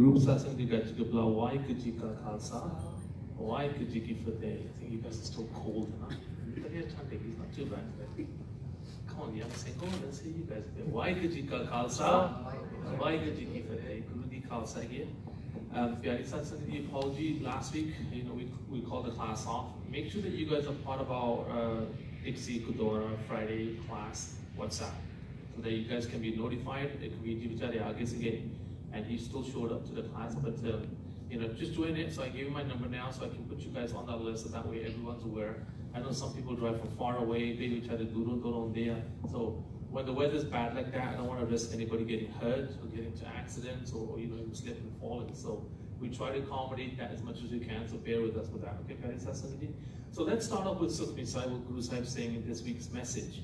group satsang di gaji ke bla Waheguru Ji ka Khalsa, Waheguru Ji ki Fateh. I think you guys are still cold, huh? But he's not too bad. Come on, young sing. Go on, let's see you guys. Waheguru Ji ka Khalsa, Waheguru Ji ki Fateh. Guru Di Khalsa here. Piara satsang di apology last week. You know, we called the class off. Make sure that you guys are part of our Dixie Gurdwara Friday class WhatsApp, so that you guys can be notified. It can be again, and he still showed up to the class, but you know, just join it. So I gave you my number now, so I can put you guys on that list, so that way everyone's aware. I know some people drive from far away, they try to do on there. So when the weather's bad like that, I don't want to risk anybody getting hurt or getting into accidents or you know, even slipping and falling. So we try to accommodate that as much as we can. So bear with us with that. Okay, Piara satsang ji. So let's start off with Sukhmani Sahib, what Guru Sahib saying in this week's message.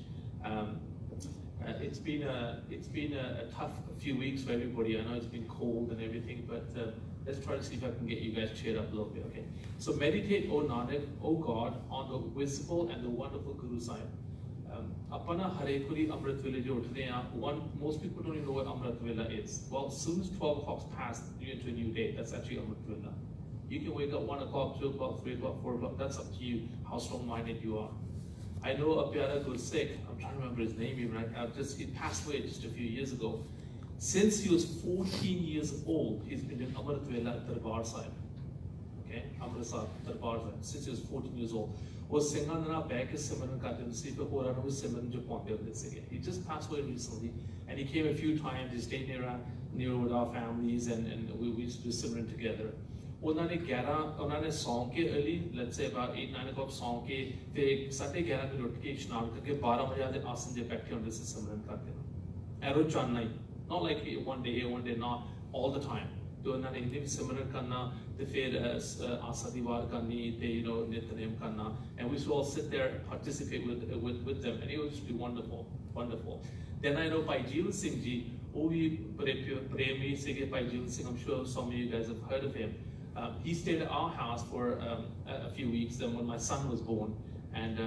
It's been a tough few weeks for everybody. I know it's been cold and everything, but let's try to see if I can get you guys cheered up a little bit, okay? So meditate, O Nanak, O God, on the visible and the wonderful Guru Sahib. Apana Hare Kuri Amrit Vela jo uthde hain. Most people don't even know what Amrit Vela is. Well, as soon as 12 o'clock's passed, you're into a new day. That's actually Amrit Vela. You can wake up 1 o'clock, 2 o'clock, 3 o'clock, 4 o'clock. That's up to you, how strong-minded you are. I know a Piara Guru Sikh, I'm trying to remember his name even right now, he passed away just a few years ago. Since he was 14 years old, he's been in Amrit Vela at Darbar Sahib. Okay, Amritsar, Darbar Sahib, since he was 14 years old. He just passed away recently, and he came a few times. He stayed near with our families, and we used to do Simran together. उन्होंने song के early, let's say about 8-9 o'clock song के फिर 11:30 बजे उठ के इश्नान करके 12 बजे आते आसन जे बैठे होंगे से सिमरन करते हैं एरो चाहना ही not like one day here one day not all the time तो उन्होंने इन्हें सिमरन करना तो फिर आसा दीवार करनी तो you know नित्यनेम करना and we used to all sit there and participate with them and it was just wonderful. Then I know Bhai Harmeet Singh Ji, Premi Sikhi Bhai Harmeet Singh, I'm sure some of you guys have heard of him. He stayed at our house for a few weeks. Then when my son was born, and they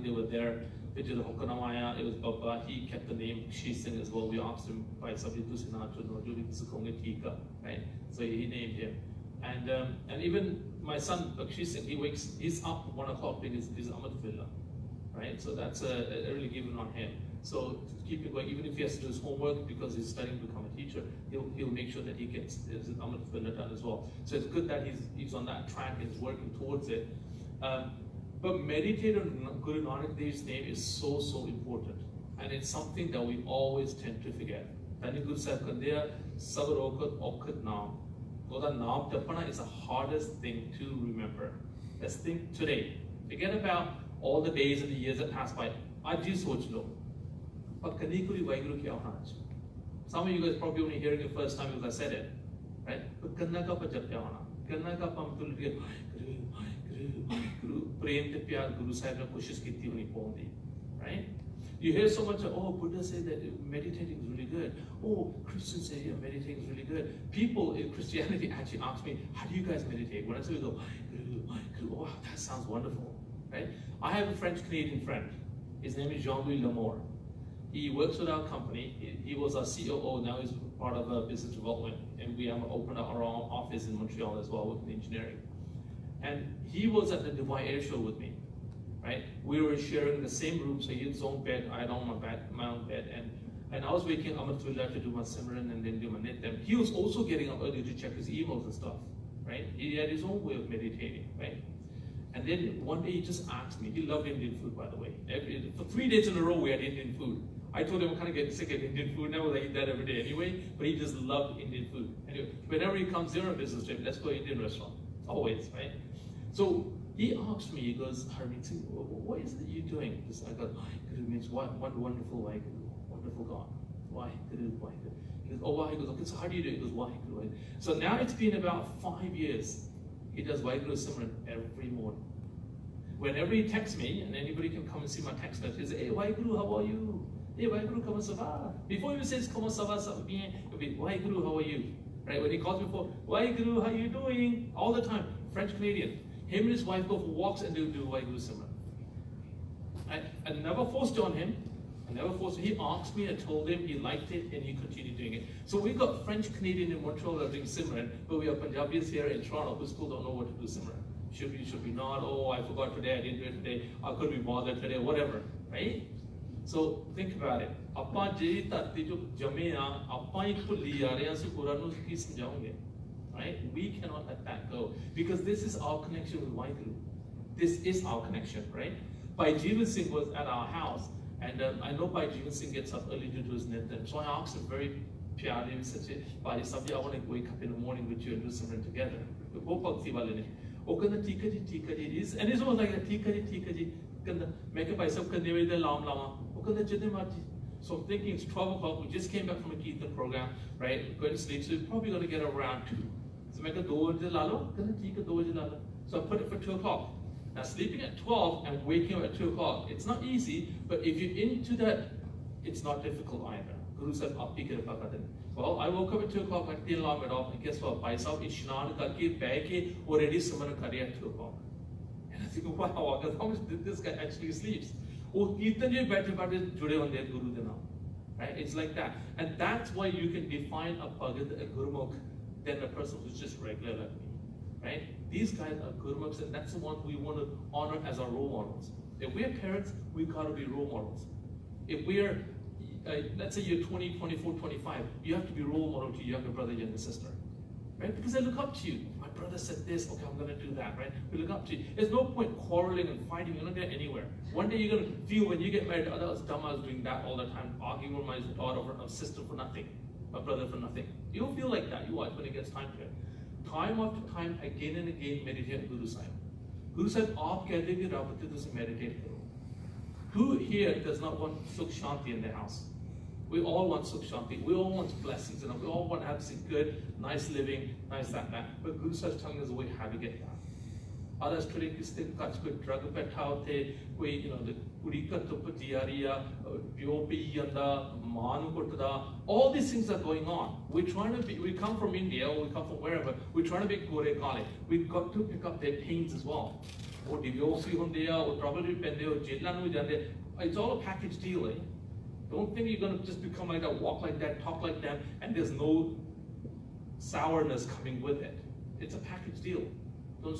were there. It was Baba. He kept the name She Singh as well. We asked him by somebody to right? So he named him. And even my son She Singh, he's up 1 o'clock doing his Amrit Vela, right? So that's a really given on him. So to keep it going, even if he has to do his homework because he's studying to become a teacher, he'll make sure that he gets his Amrit Vela done as well. So it's good that he's on that track and he's working towards it. But meditate on Guru Nanak Dev's name is so important, and it's something that we always tend to forget. Guru Sahib Kandeya Sabar Okat Naam. That Naam Tapana is the hardest thing to remember. Let's think today. Forget about all the days and the years that pass by. Aaj soch lo. But Kanikuri Waheguru kya hona hai? Some of you guys probably only hearing it first time because I said it, right? But Kanna ka pajab kya hona? Kanna ka pamtul ke Guru Prem te pyar Guru Sahib ne koshish kiti honi paundi, right? You hear so much, oh, Buddha say that meditating is really good. Oh, Christians say yeah, meditating is really good. People in Christianity actually ask me, how do you guys meditate? When I say, we go, wow, that sounds wonderful, right? I have a French-Canadian friend. His name is Jean-Louis Lamour. He works with our company. He was our COO, now he's part of business development. And we have opened up our own office in Montreal as well with engineering. And he was at the Dubai Air Show with me, right? We were sharing the same room, so he had his own bed, I had my own bed. And I was waking up to do my Simran and then do my Nityam. He was also getting up early to check his emails and stuff, right? He had his own way of meditating, right? And then one day he just asked me, he loved Indian food, by the way. For 3 days in a row, we had Indian food. I told him I'm kind of getting sick of Indian food. Never I eat that every day anyway, but he just loved Indian food. Anyway, whenever he comes here on a business trip, let's go to Indian restaurant. Always, right? So he asked me, he goes, Harmeet Singh, what is it you're doing? I go, Waheguru means what wonderful Waheguru, wonderful God. Waheguru. He goes, oh, Waheguru. Okay, so how do you do it? He goes, Waheguru. So now it's been about 5 years. He does Waheguru Simran every morning. Whenever he texts me, and anybody can come and see my text message, he says, hey, Waheguru, how are you? Hey, Waheguru, comment ça va? Before he says, comment ça va, ça va bien, it'll be, Waheguru, how are you? Right? When he calls me for, Waheguru, how you doing? All the time. French-Canadian. Him and his wife go for walks and do Waheguru Simran. I never forced on him. I never forced him. He asked me, I told him, he liked it, and he continued doing it. So we got French Canadian in Montreal that are doing Simran, but we have Punjabis here in Toronto who still don't know what to do Simran. Should we not? Oh, I forgot today, I didn't do it today, I couldn't be bothered today, whatever, right? So think about it. Appa jei tarti jo jame a, appa hi bhulli ja rahe ha, so Quran nu ki samjhaunge, right? We cannot let that go because this is our connection with Waheguru. This is our connection, right? Bhai Harmeet Singh was at our house, and I know Bhai Harmeet Singh gets up early to do his nityam. So I asked him very Piara, Bhai Sabji, I want to wake up in the morning with you and do Simran together. And it's almost like so I'm thinking it's 12 o'clock, we just came back from a Kirtan program, right? Going to sleep, so we're probably going to get around 2. So I put it for 2 o'clock. Now sleeping at 12 and waking up at 2 o'clock, it's not easy, but if you're into that, it's not difficult either. Guru said, well, I woke up at 2 o'clock, I didn't alarm it off, and guess what? Bhai Sahib ishnan karke baike already Simran kare at 2 o'clock. And I think, wow, how much did this guy actually sleeps? Right? It's like that. And that's why you can define a Bhagat, a Gurmukh, than a person who's just regular like me. Right? These guys are Gurmukhs, and that's the ones we want to honor as our role models. If we're parents, we've got to be role models. If we're, let's say you're 20, 24, 25, you have to be role model to your younger brother, younger sister. Right? Because they look up to you. My brother said this, okay, I'm going to do that, right? We look up to you. There's no point quarreling and fighting. You're not going anywhere. One day you're going to feel when you get married, oh, that was dumb, I was doing that all the time, arguing with my daughter or sister for nothing, my brother for nothing. You don't feel like that. You watch when it gets time to it. Time after time, again and again, meditate on Guru Sahib. Guru Sahib, aap kehte ki rabte to meditate karo. Who here does not want Sukh Shanti in their house? We all want Sukh Shanti. We all want blessings, and we all want to have some good, nice living, nice that. But Guru Sahib's telling us a way how to get that. Others today still catch good drug petao the way, the Kurika to Piara, Biopi yanda, Manu Kotada, all these things are going on. We're trying to be, we come from India, or we come from wherever, we're trying to be Gore Kali. We've got to pick up their pains as well. Or Divyosi Hundia, or probably Pende, or Jilanu Jande. It's all a package deal, eh? Don't think you're going to just become like that, walk like that, talk like that, and there's no sourness coming with it. It's a package deal. Right?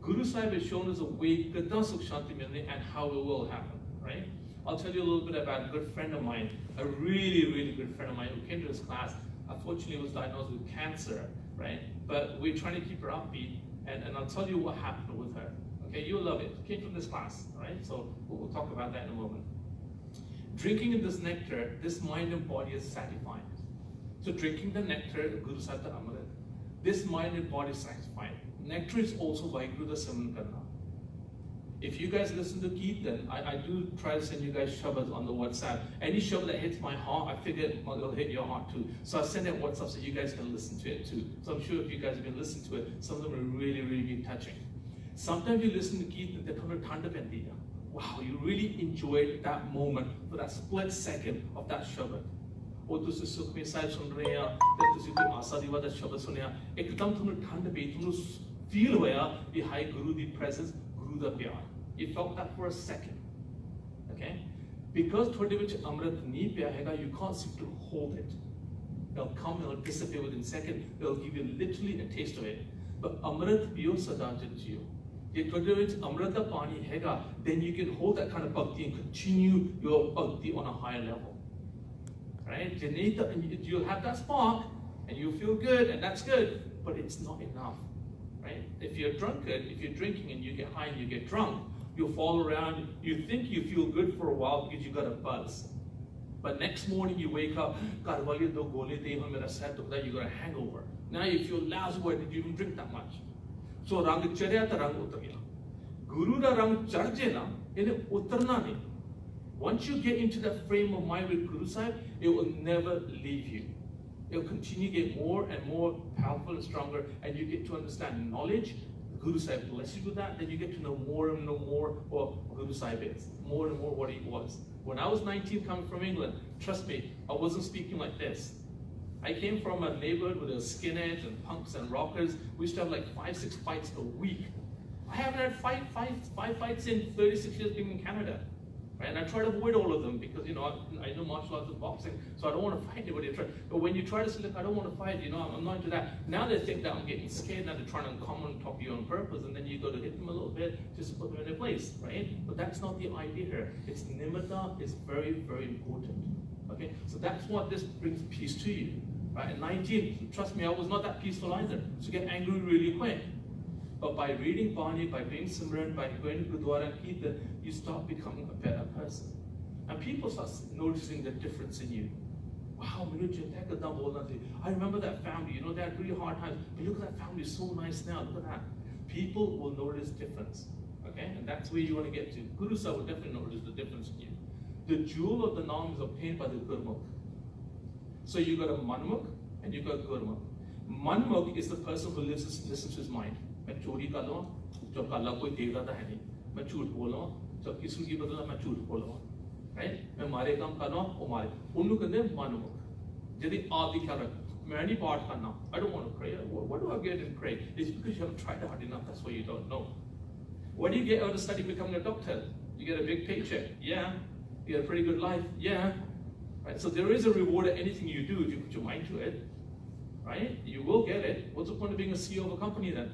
Guru Sahib has shown us a way and how it will happen. Right? I'll tell you a little bit about a good friend of mine, a really, really good friend of mine who came to this class. Unfortunately, was diagnosed with cancer. Right? But we're trying to keep her upbeat, and I'll tell you what happened with her. Okay, you'll love it. Came from this class, right? So we'll talk about that in a moment. Drinking in this nectar, this mind and body is satisfied. So drinking the nectar, Guru Sahib Amrit, this mind and body is satisfied. Nectar is also Waheguru da Simran Karna. If you guys listen to Kirtan, I do try to send you guys shabads on the WhatsApp. Any shabad that hits my heart, I figure it'll hit your heart too. So I send it WhatsApp so you guys can listen to it too. So I'm sure if you guys have been listening to it, some of them will really, really be touching. Sometimes you listen to Kirtan, they're kind of thanda pendi. Wow, you really enjoyed that moment for that split second of that shabad. Or ਤੁਸੀਂ Sukhmani Sahib ਸੁਣ ਰਹੇ ਆ ਤੇ ਤੁਸੀਂ ਕੋਈ ਆਸਾ ਦੀਵਾ ਦਾ ਸ਼ਬਦ ਸੁਣਿਆ ਇੱਕਦਮ ਤੁਹਾਨੂੰ ਠੰਡ ਪਈ ਤੁਹਾਨੂੰ ਫੀਲ ਹੋਇਆ ਕਿ ਹਾਈ ਗੁਰੂ ਦੀ ਪ੍ਰੈਜ਼ੈਂਸ ਗੁਰੂ ਦਾ ਪਿਆਰ you felt that for a second okay because ਤੁਹਾਡੇ ਵਿੱਚ ਅੰਮ੍ਰਿਤ ਨਹੀਂ ਪਿਆ ਹੈਗਾ you can't seem to hold it it'll come it'll disappear within a second it'll give you literally a taste of it but ਅੰਮ੍ਰਿਤ ਪੀਓ ਸਦਾ JIO ਜੇ ਤੁਹਾਡੇ ਵਿੱਚ ਅੰਮ੍ਰਿਤ ਦਾ ਪਾਣੀ ਹੈਗਾ then you can hold that kind of bhakti and continue your bhakti on a higher level. Right? You'll have that spark and you feel good and that's good, but it's not enough. Right? If you're drunkard, if you're drinking and you get high and you get drunk, you'll fall around, you think you feel good for a while because you got a buzz. But next morning you wake up, you got a hangover. Now you feel lousy, why did you even drink that much? So rang charya ta rang utar gaya. Guru da rang chad je na, ine utarna nahi. Once you get into that frame of mind with Guru Sahib, it will never leave you. It will continue to get more and more powerful and stronger, and you get to understand knowledge. Guru Sahib bless you with that, then you get to know more and more what Guru Sahib is, more and more what he was. When I was 19 coming from England, trust me, I wasn't speaking like this. I came from a neighborhood with a skinheads and punks and rockers. We used to have like 5-6 fights a week. I have haven't had five fights in 36 years being in Canada. Right? And I try to avoid all of them because, you know, I know martial arts and boxing, so I don't want to fight anybody. But when you try to say, look, I don't want to fight, you know, I'm not into that. Now they think that I'm getting scared, now they're trying to come on top of you on purpose, and then you go to hit them a little bit just to put them in their place, right? But that's not the idea here. It's nimitta is very, very important. Okay? So that's what this brings peace to you. Right? At 19, trust me, I was not that peaceful either. So you get angry really quick. But by reading Bani, by doing Simran, by going to Gurdwara and Kirtan, you start becoming a better person. And people start noticing the difference in you. Wow, I remember that family, you know, they had really hard times, but look at that family, it's so nice now, look at that. People will notice difference, okay? And that's where you want to get to. Guru Sahib will definitely notice the difference in you. The jewel of the Naam is obtained by the Gurmukh. So you got a Manmukh and you got Gurmukh. Manmukh is the person who listens to his mind. मैं चोरी कर लूँ जब अल्लाह कोई देख रहा है नहीं मैं झूठ बोलूँ जब किसी की बदला मैं झूठ बोलूँ राइट मैं मारे काम कर रहा हूँ वो मारे उन्होंने कहते हैं मनमुख यदि आप दिखा रहे मैं नहीं पाठ करना I don't want to pray what do I get in pray it's because you haven't tried hard enough that's why you don't know what do you get out of study becoming a doctor you get a big paycheck yeah you get a pretty good life yeah right so there is a reward at anything you do if you put your mind to it right you will get it what's the point of being a CEO of a company then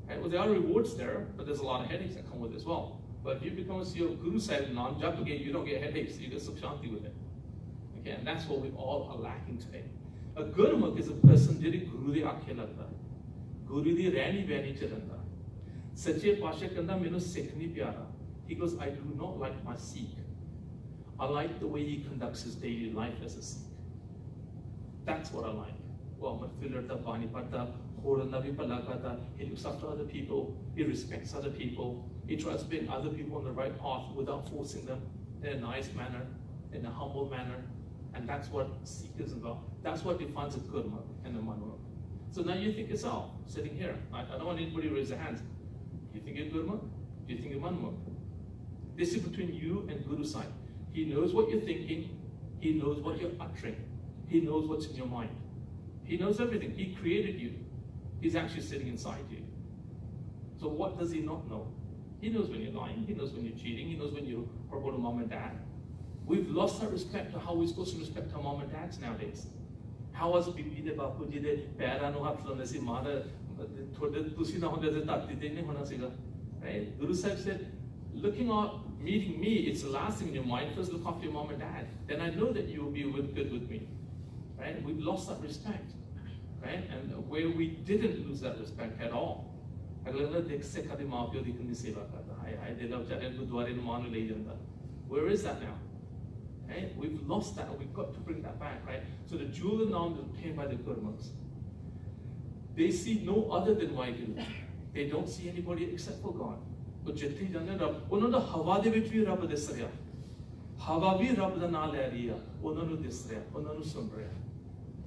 right? Well, there are rewards there, but there's a lot of headaches that come with it as well. But if you become a CEO of Guru Sahib Naam Jap again, you don't get headaches, you get Sukh Shanti with it. Okay, and that's what we all are lacking today. A Gurmukh is a person who Guru di aakhe lagda, Guru di rehni behni ch rehanda. Sache Pasha kanda mainu Sikh nahi pyara. He goes, I do not like my Sikh. I like the way he conducts his daily life as a Sikh. That's what I like. Well, he looks after other people, he respects other people, he tries to bring other people on the right path without forcing them in a nice manner, in a humble manner, and that's what Sikh is about. That's what defines a Gurmukh and a Manmukh. So now you think yourself, sitting here, I don't want anybody to raise their hands. You think you're Gurmukh? Do you think you're Manmukh? This is between you and Guru Sahib. He knows what you're thinking, he knows what you're uttering, he knows what's in your mind. He knows everything. He created you. He's actually sitting inside you. So what does he not know? He knows when you're lying. He knows when you're cheating. He knows when you're horrible to mom and dad. We've lost our respect to how we're supposed to respect our mom and dads nowadays. How was Bibi de Bapu ji de Piara no hath lone si mara thode tusi na honde de tati de nahi hona siga. Right? Guru Sahib said, looking at meeting me, it's the last thing in your mind. First look after your mom and dad. Then I know that you will be good with me. Right? We've lost that respect. Right? And where we didn't lose that respect at all. Where is that now? Right? We've lost that and we've got to bring that back, right? So the jewel of Naam is obtained by the Gurmukhs. They see no other than Waheguru. They don't see anybody except for God.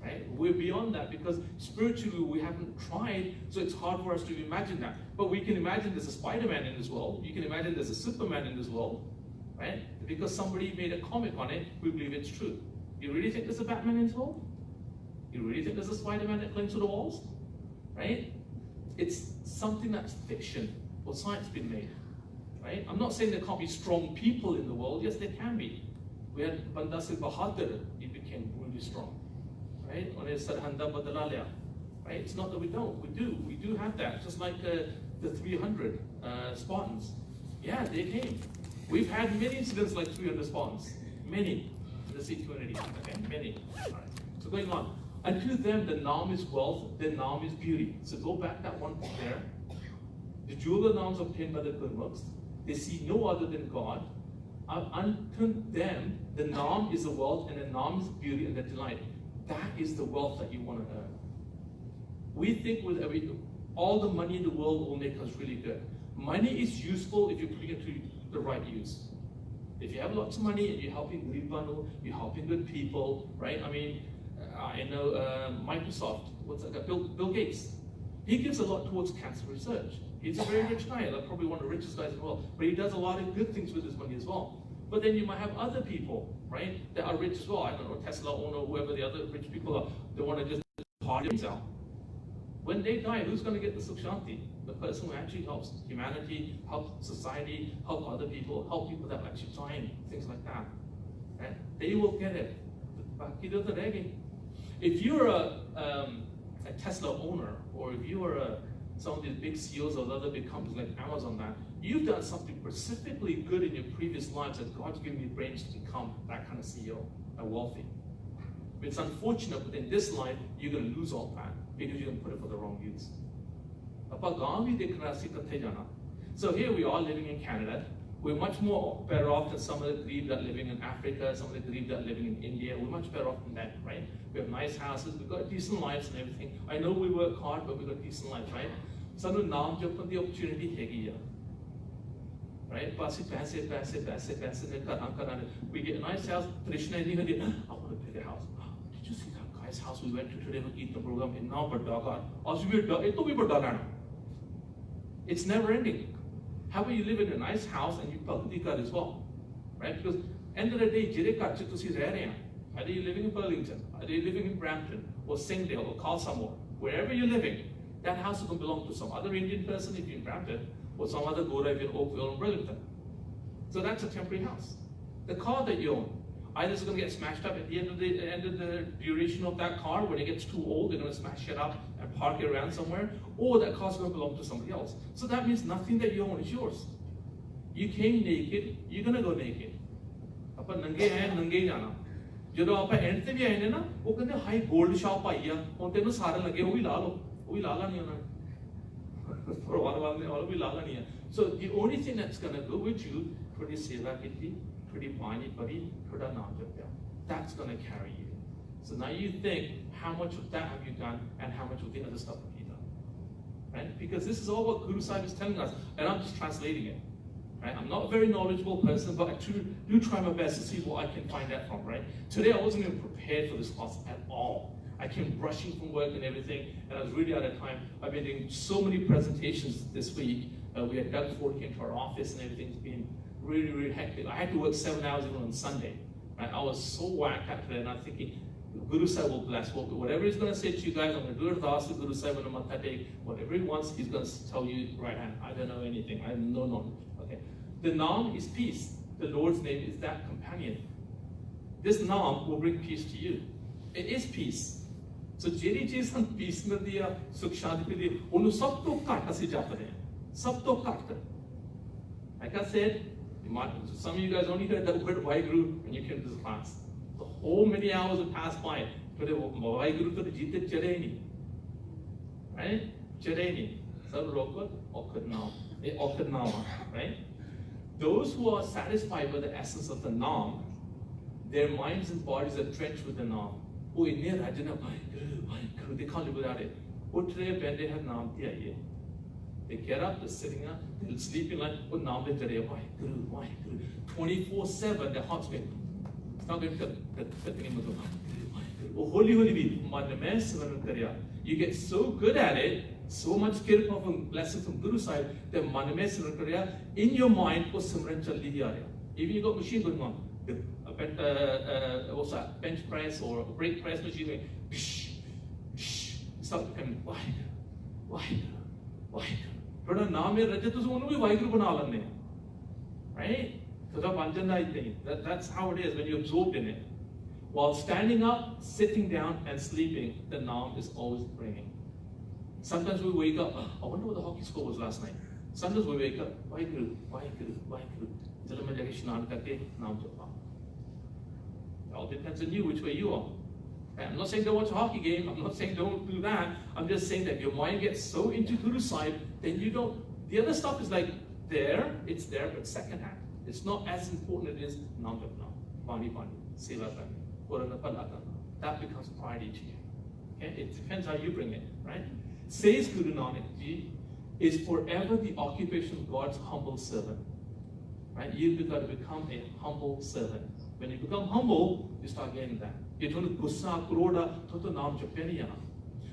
Right? We're beyond that because spiritually we haven't tried, so it's hard for us to imagine that. But we can imagine there's a Spider-Man in this world, you can imagine there's a Superman in this world, right? Because somebody made a comic on it, we believe it's true. You really think there's a Batman in this world? You really think there's a Spider-Man that clings to the walls? Right? It's something that's fiction or science been made. Right? I'm not saying there can't be strong people in the world, yes there can be. We had Banda Singh Bahadur, he became really strong. Right? Right? It's not that we don't. We do have that. Just like the 300 Spartans. Yeah, they came. We've had many incidents like 300 Spartans. Many in the Sikh community. Okay, many. All right. So going on. Unto them, the Naam is wealth, the Naam is beauty. So go back that one point there. The jewel of Naam is obtained by the Gurmukhs. They see no other than God. Unto them, the Naam is the wealth, and the Naam is beauty and the delight. That is the wealth that you want to earn. We think with all the money in the world will make us really good. Money is useful if you put it to the right use. If you have lots of money and you're helping Guribanu, you're helping good people, right? I mean, I know Microsoft, what's that guy? Bill Gates. He gives a lot towards cancer research. He's a very rich guy, like probably one of the richest guys in the world, but he does a lot of good things with his money as well. But then you might have other people, right, that are rich as well. I don't know, Tesla owner, whoever the other rich people are, they want to just party themselves. When they die, who's going to get the Sukh Shanti? The person who actually helps humanity, helps society, help other people, help people that are actually dying, things like that. Right? They will get it. If you're a Tesla owner, or if you are some of these big CEOs of other big companies like Amazon, that you've done something specifically good in your previous lives that God's given you brains to become that kind of CEO and wealthy. It's unfortunate, but in this life, you're going to lose all that because you're going to put it for the wrong use. So here we are living in Canada. We're much more better off than some of the Garib that are living in Africa, some of the Garib that are living in India. We're much better off than that, right? We have nice houses, we've got decent lives and everything. I know we work hard, but we've got decent lives, right? So the opportunity here, right? We get a nice house, traditionally, I want a bigger house. Did you see that guy's house we went to today with Eat the program in now, but it's never ending. How about you live in a nice house and you bhakti kar as well, right? Because end of the day, are you living in Burlington? Are you living in Brampton or Singdale or Khalsa, wherever you're living, that house is going to belong to some other Indian person if you're in Brampton, or some other Gora if you're in Oakville or Burlington. So that's a temporary house. The car that you own, either it's going to get smashed up at the end of the duration of that car. When it gets too old, they're going to smash it up and park it around somewhere, or that car's going to belong to somebody else. So that means nothing that you own is yours. You came naked, you're going to go naked. Apa nange hai, nange jana. Jado apa end te bhi aye na, wo kande high gold shop aiya, on tenu sare lage, wo bhi la lo, wo bhi lala nahi hona. For all bhi lala nahi hai. So the only thing that's going to go with you, thodi seva kiti, thodi pani pari, thoda naam japya. That's going to carry you. So now you think, how much of that have you done, and how much of the other stuff have you done? Right? Because this is all what Guru Sahib is telling us, and I'm just translating it. Right? I'm not a very knowledgeable person, but I do try my best to see what I can find out from, right? Today I wasn't even prepared for this class at all. I came rushing from work and everything, and I was really out of time. I've been doing so many presentations this week. We had Doug Ford came to our office and everything's been really, really hectic. I had to work 7 hours even on Sunday. Right? I was so whacked out today, and I'm thinking, Guru Sahib will bless. Whatever he's going to say to you guys, I'm going to do it with Guru Sahib and Matha. Whatever he wants, he's going to tell you right hand. I don't know anything. I have no knowledge. Okay. The Naam is peace. The Lord's name is that companion. This Naam will bring peace to you. It is peace. So jeri cheez hum peace mein diya, sukh shanti mein diya, unnu sab to kat assi jate hain. Sab to kat. Like I said, some of you guys only heard that word Waheguru when you came to this class. So many hours have passed by. Today, Waheguru to the jeete chade nahi. Right? Chade nahi. Sab rokot, okhad naam. Right? Those who are satisfied with the essence of the Naam, their minds and bodies are drenched with the Naam. Oh, they can't live without it. They get up, they're sitting up, they're sleeping like, oh, Naam de chade, Waheguru. 24/7, their heart's going. It's not going to you get so good at it, so much kirpa from blessing from Guru Sahib, that in your mind, even you got machine going on, what's that, bench press or a brake press machine going, start becoming Waheguru. Right? That's how it is when you're absorbed in it. While standing up, sitting down, and sleeping, the Naam is always ringing. Sometimes we wake up, I wonder what the hockey score was last night. Sometimes we wake up, Waheguru. It all depends on you, which way you are. I'm not saying don't watch a hockey game, I'm not saying don't do that. I'm just saying that your mind gets so into Guru Sahib, then you don't, the other stuff is like there, it's there, but second hand. It's not as important as it is Naam Japna, Pani, Seva Pani, Korana Palata. That becomes priority to you. Okay? It depends how you bring it, right? Says Guru Nanak Ji, is forever the occupation of God's humble servant. Right? You've got to become a humble servant. When you become humble, you start getting that. You don't gussa, kroda, to naam japya nahi aana.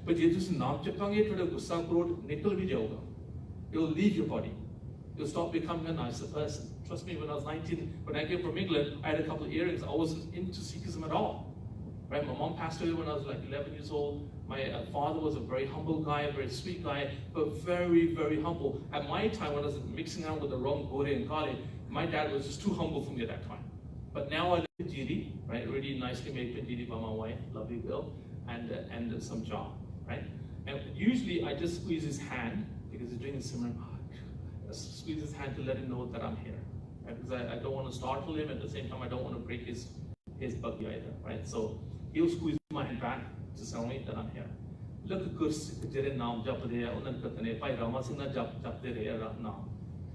But if you naam japange, to gussa, krod, nikal bhi jaoga. You'll leave your body. You'll start becoming a nicer person. Trust me, when I was 19, when I came from England, I had a couple of earrings. I wasn't into Sikhism at all. Right? My mom passed away when I was like 11 years old. My father was a very humble guy, a very sweet guy, but very, very humble. At my time, when I was mixing around with the wrong Gore and Kale, my dad was just too humble for me at that time. But now I live in Giri, right? Really nicely made Giri by my wife, lovely girl, and some job, right? And usually I just squeeze his hand because he's doing a similar. Squeeze his hand to let him know that I'm here, right? Because I don't want to startle him. At the same time, I don't want to break his buggy either, right? So he'll squeeze my hand back to tell me that I'm here. Look at Gurdwara naam jap rahe hain, unan katne Bhai Harmeet Singh Ji jap de rahe naam.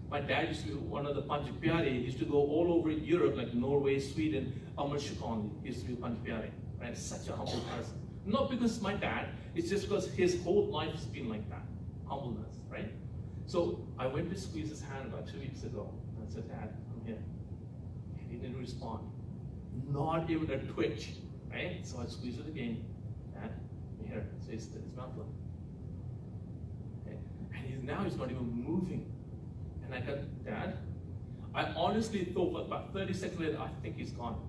My dad used to be one of the Panch Piare. He used to go all over Europe, like Norway, Sweden, Amar Shukani. He used to be Panch Piare, right? Such a humble person. Not because my dad, it's just because his whole life has been like that, humbleness, right? So I went to squeeze his hand about 2 weeks ago. I said, Dad, I'm here. And he didn't respond. Not even a twitch, right? So I squeezed it again. Dad, I'm here. So his mouth look. Okay. And now he's not even moving. And I got, Dad, I honestly thought about 30 seconds later, I think he's gone.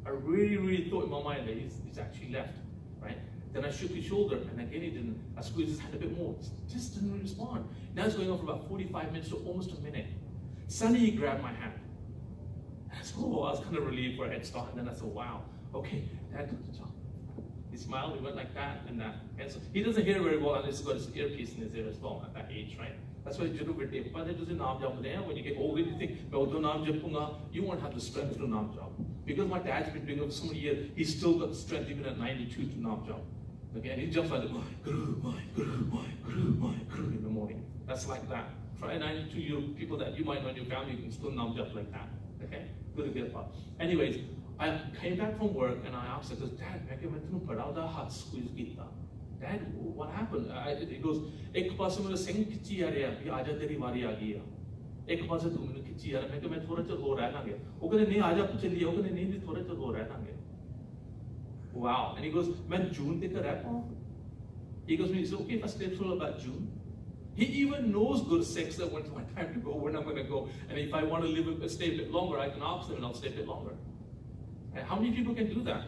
I really, really thought in my mind that he's actually left, right? Then I shook his shoulder, and again he didn't. I squeezed his hand a bit more, just didn't respond. Now it's going on for about 45 minutes to almost a minute. Suddenly he grabbed my hand. And I said, oh, I was kind of relieved for a head start, and then I said, wow, okay, Dad took the job. He smiled, he went like that and that. And so he doesn't hear very well unless he's got his earpiece in his ear as well at that age, right? That's why you do with it. But when you get older, you think, you won't have the strength to naam jap. Because my dad's been doing it for so many years, he's still got the strength even at 92 to naam jap. Okay, and he jumps like, Guru, in the morning. That's like that. Try 92 people that you might know in your family, you can still naam jap like that. Okay, good to get up. Anyways, I came back from work and I asked her, Dad, squeeze kita. Dad, what happened? He goes, ek paase mera singh khichi aa raha hai, aaja teri wari aa gayi hai. Ek paase tu mainu khichi aa raha, main thoda chal ho reh laange. Oh kehde nahi aaja chaliye, oh kehde nahi thoda chal ho reh laange. Wow. And he goes, man June tak reh paun. He goes, is it okay if I stay till about June? He even knows good sex that when's my time to go, when I'm going to go. And if I want to stay a bit longer, I can ask them and I'll stay a bit longer. And how many people can do that?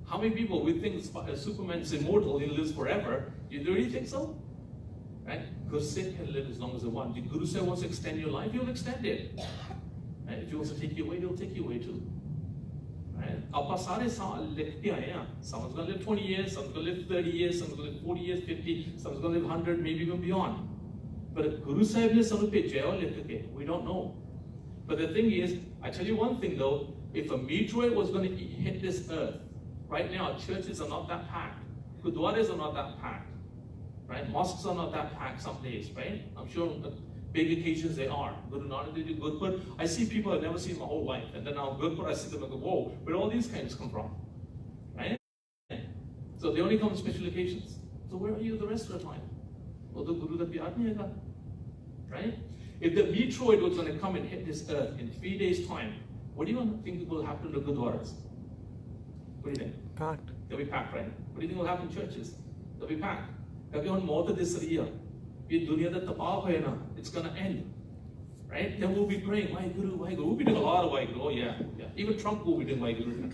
How many people, we think Superman's immortal, he lives forever. Do you really think so? Right? Because Sikh can live as long as they want. The Guru said wants to extend your life, he'll extend it. Right? If he wants to take you away, he'll take you away too. Right? Someone's going to live 20 years, someone's going to live 30 years, someone's going to live 40 years, 50, someone's going to live 100, maybe even beyond. But if Guru Sahib ne sanu pe jail likhe, we don't know. But the thing is, I tell you one thing though, if a meteor was going to hit this earth, right now churches are not that packed, Gurdwaras are not that packed, right? Mosques are not that packed some days, right? I'm sure on big occasions they are. Guru Nanak did Gurmat. I see people I've never seen my whole life, and then now Gurmat I see them and go, whoa, where all these kinds come from, right? So they only come on special occasions. So where are you the rest of the time? Well, the Guru that nahi right? If the meteoroid was going to come and hit this earth in 3 days' time, what do you think will happen to Gurdwaras? What do you think? Packed. They'll be packed, right? What do you think will happen in churches? They'll be packed. It's going to end. Right? Then we'll be praying, Waheguru, Waheguru. We'll be doing a lot of Waheguru. Oh, yeah. Even Trump will be doing Waheguru.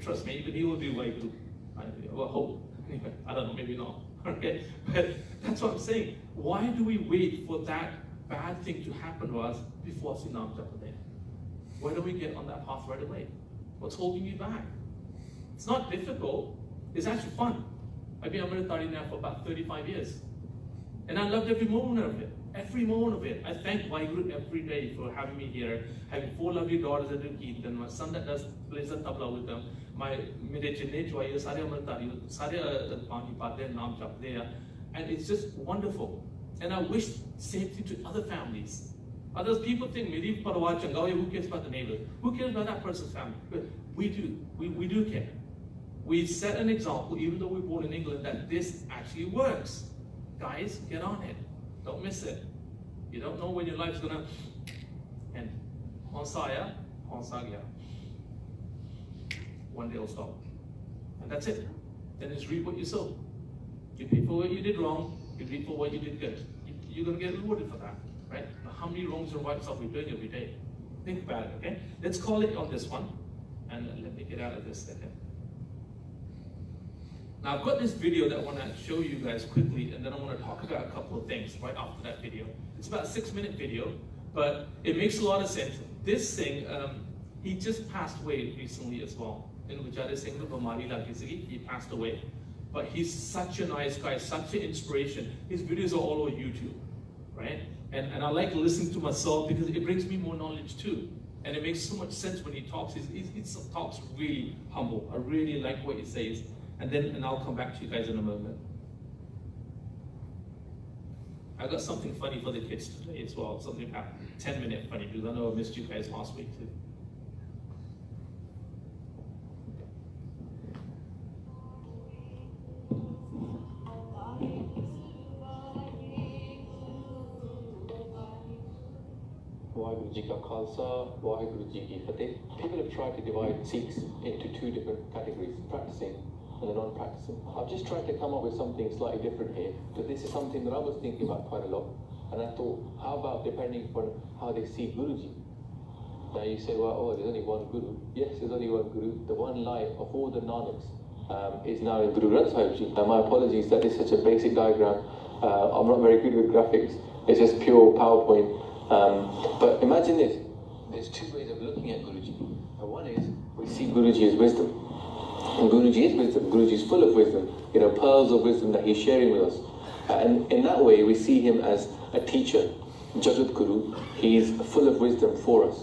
Trust me, even he will do Waheguru. I hope. Anyway, I don't know, maybe not. Okay? But that's what I'm saying. Why do we wait for that bad thing to happen to us before Sinam Japade? Why don't we get on that path right away? What's holding you back? It's not difficult. It's actually fun. I've been Amritari now for about 35 years. And I loved every moment of it. Every moment of it. I thank Waheguru every day for having me here, having 4 lovely daughters that do Kirtan, my son that plays the tabla with them, my mere jinne jo aaye sare Amritari, sare Pani Fateh naam japde hai, and it's just wonderful. And I wish same thing to other families. Others people think, Meri parwah changa, who cares about the neighbor? Who cares about that person's family? But we do. We do care. We set an example, even though we're born in England, that this actually works. Guys, get on it. Don't miss it. You don't know when your life's gonna end. Hansaya, Hansagya. One day it'll stop. And that's it. Then it's reap what you sow. You pay for what you did wrong, you reap for what you did good. You're gonna get rewarded for that, right? How many wrongs and rights are we doing every day? Think about it, okay? Let's call it on this one. And let me get out of this second. Now I've got this video that I want to show you guys quickly, and then I want to talk about a couple of things right after that video. It's about a 6-minute video, but it makes a lot of sense. This thing, he just passed away recently as well. He passed away. But he's such a nice guy, such an inspiration. His videos are all over YouTube, right? And I like listening to myself because it brings me more knowledge too. And it makes so much sense when he talks. He talks really humble. I really like what he says. And I'll come back to you guys in a moment. I got something funny for the kids today as well. Something about 10-minute funny, because I know I missed you guys last week too. Waheguru Ji ka Khalsa, Waheguru Ji ki Fateh. People have tried to divide Sikhs into 2 different categories, practicing and the non-practicing. I've just tried to come up with something slightly different here, but this is something that I was thinking about quite a lot, and I thought, how about depending on how they see Guruji? Now you say, well, oh, there's only one Guru. Yes, there's only one Guru. The one life of all the Nanaks is now in Guru Granth Sahib Ji. Now my apologies that is such a basic diagram. I'm not very good with graphics. It's just pure PowerPoint. But imagine this. There's 2 ways of looking at Guruji. One is, we see Guruji as wisdom. And Guruji is wisdom. Guruji is full of wisdom. You know, pearls of wisdom that he's sharing with us. And in that way, we see him as a teacher, Jagat Guru. He's full of wisdom for us.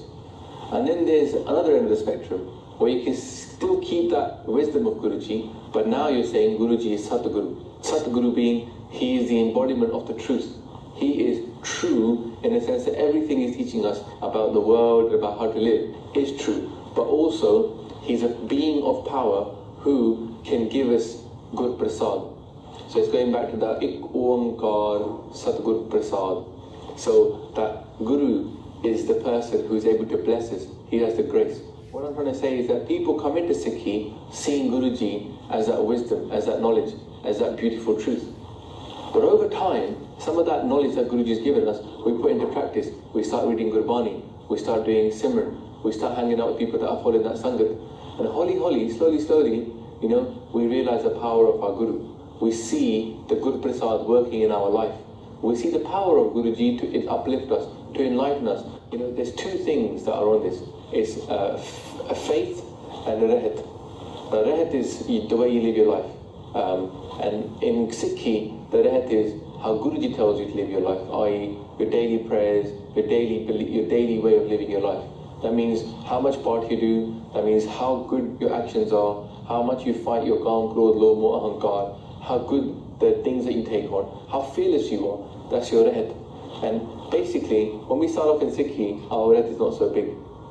And then there's another end of the spectrum, where you can still keep that wisdom of Guruji, but now you're saying Guruji is Satguru. Satguru being, he is the embodiment of the truth. He is true in the sense that everything he's teaching us about the world, about how to live, is true. But also, he's a being of power who can give us Gur Prasad. So it's going back to that Ik Omkar Satgur Prasad. So that Guru is the person who's able to bless us. He has the grace. What I'm trying to say is that people come into Sikhi seeing Guruji as that wisdom, as that knowledge, as that beautiful truth. But over time, some of that knowledge that Guruji has given us, we put into practice. We start reading Gurbani, we start doing Simran, we start hanging out with people that are following that Sangat. And slowly, you know, we realize the power of our Guru. We see the Gur Prasad working in our life. We see the power of Guruji to uplift us, to enlighten us. You know, there's 2 things that are on this. It's a faith and a rehat. Now, rehat is the way you live your life. And in Sikhi, the rehat is how Guruji tells you to live your life, i.e. your daily prayers, your daily way of living your life. That means how much part you do, that means how good your actions are, how much you fight your Kam, Krodh, Lobh, Moh, Ahankar, how good the things that you take on, how fearless you are. That's your rehat. And basically, when we start off in Sikhi, our rehat is not so big.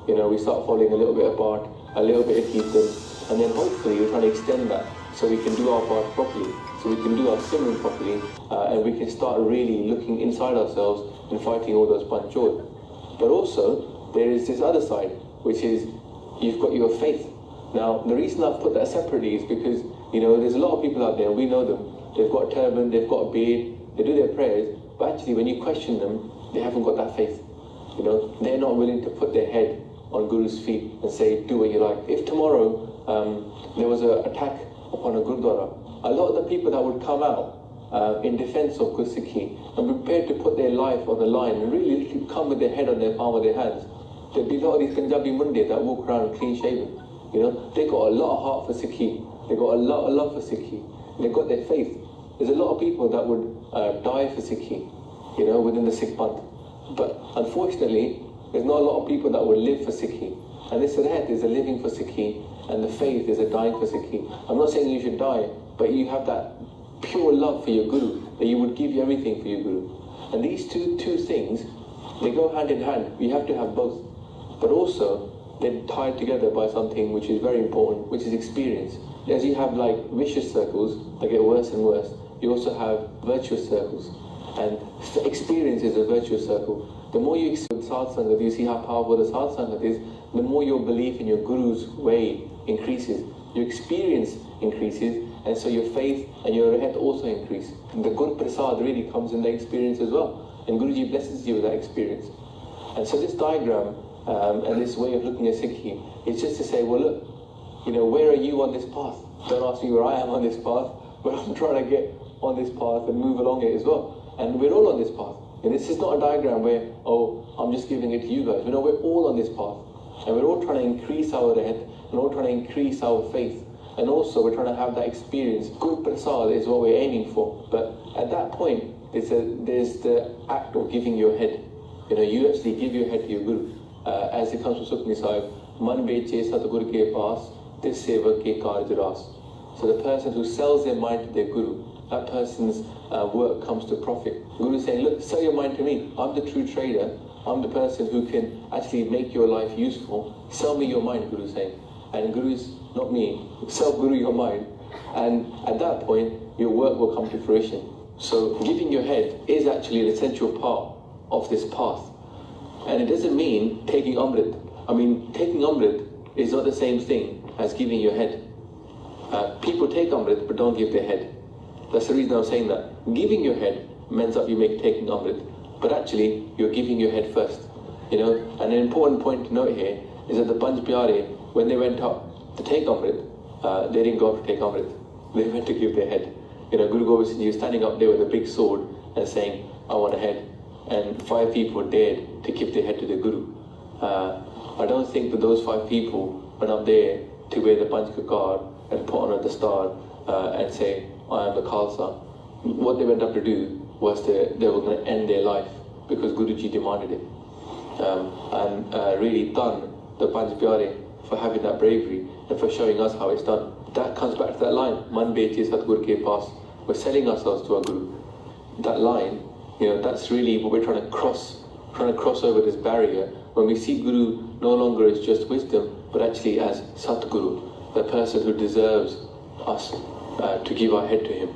You know, we start falling a little bit apart, a little bit of Kirtan, and then hopefully we're trying to extend that so we can do our part properly, so we can do our Simran properly, and we can start really looking inside ourselves and fighting all those panchod. But also, there is this other side, which is you've got your faith. Now, the reason I've put that separately is because, you know, there's a lot of people out there, we know them, they've got a turban, they've got a beard, they do their prayers, but actually when you question them, they haven't got that faith. You know, they're not willing to put their head on Guru's feet and say, do what you like. If tomorrow there was an attack upon a Gurdwara, a lot of the people that would come out in defense of Sikhi and prepared to put their life on the line and really come with their head on their palm of their hands, there'd be a lot of these Punjabi Munde that walk around clean shaven. You know, they got a lot of heart for Sikhi, they got a lot of love for Sikhi, they got their faith. There's a lot of people that would die for Sikhi, you know, within the Sikh Path. But unfortunately, there's not a lot of people that would live for Sikhi. And this rehat is a living for Sikhi, and the faith is a dying for Sikhi. I'm not saying you should die, but you have that pure love for your Guru, that you would give everything for your Guru. And these two things, they go hand in hand. You have to have both. But also, they're tied together by something which is very important, which is experience. As you have like vicious circles that get worse and worse, you also have virtuous circles. And experience is a virtuous circle. The more you experience Sadh Sangat, you see how powerful the Sadh Sangat is, the more your belief in your Guru's way increases. Your experience increases, and so your faith and your rehat also increase. And the Gur Prasad really comes in the experience as well. And Guruji blesses you with that experience. And so this diagram and this way of looking at Sikhi is just to say, well look, you know, where are you on this path? Don't ask me where I am on this path. but I'm trying to get on this path and move along it as well. And we're all on this path. And this is not a diagram where, oh, I'm just giving it to you guys. You know, we're all on this path. And we're all trying to increase our head, and we're all trying to increase our faith. And also we're trying to have that experience. Good prasad is what we're aiming for. But at that point, there's the act of giving your head. You know, you actually give your head to your Guru. As it comes from Sukhmani Sahib, Man beche Satguru ke paas, tis sevak ke karj ras. So the person who sells their mind to their Guru, that person's work comes to profit. Guru is saying, look, sell your mind to me. I'm the true trader. I'm the person who can actually make your life useful. Sell me your mind, Guru is saying. And Guru is not me. Sell Guru your mind. And at that point, your work will come to fruition. So giving your head is actually an essential part of this path. And it doesn't mean taking Amrit. I mean, taking Amrit is not the same thing as giving your head. People take Amrit but don't give their head. That's the reason I'm saying that. Giving your head means that you make taking Amrit, but actually you're giving your head first. You know, and an important point to note here is that the Panj Piare, when they went up to take Amrit, they didn't go up to take Amrit. They went to give their head. You know, Guru Gobind Singh Ji was standing up there with a big sword and saying, I want a head. And 5 people dared to give their head to the Guru. I don't think that those 5 people went up there to wear the Panj Kakar and put on the star and say, I am the Khalsa. What they went up to do was they were going to end their life because Guruji demanded it. And really done the Panj Piare for having that bravery and for showing us how it's done. That comes back to that line, Man beche Satguru ke paas. We're selling ourselves to our Guru. That line, you know, that's really what we're trying to cross over this barrier when we see Guru no longer as just wisdom, but actually as Satguru, the person who deserves us to give our head to him.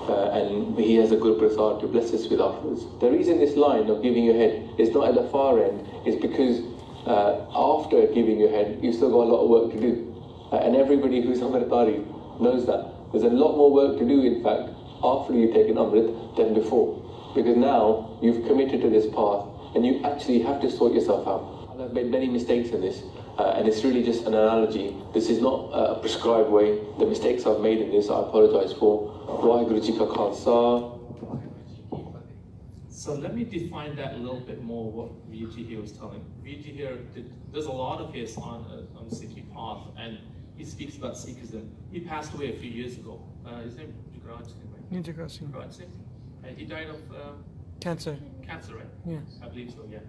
And he has a good prasad to bless us with afterwards. The reason this line of giving your head is not at the far end is because after giving your head, you've still got a lot of work to do. And everybody who's Amritari knows that. There's a lot more work to do, in fact, after you've taken Amrit than before. Because now you've committed to this path and you actually have to sort yourself out. I've made many mistakes in this, and it's really just an analogy. This is not a prescribed way. The mistakes I've made in this, I apologize for. Waheguru Ji ka Khalsa. So let me define that a little bit more, what Viji here was telling. Viji here, there's a lot of his on Sikhi Path, and he speaks about Sikhism. He passed away a few years ago. His name is Gurmat, right? Gurmat Singh. And he died of cancer. Cancer, right? Yes. I believe so, yeah.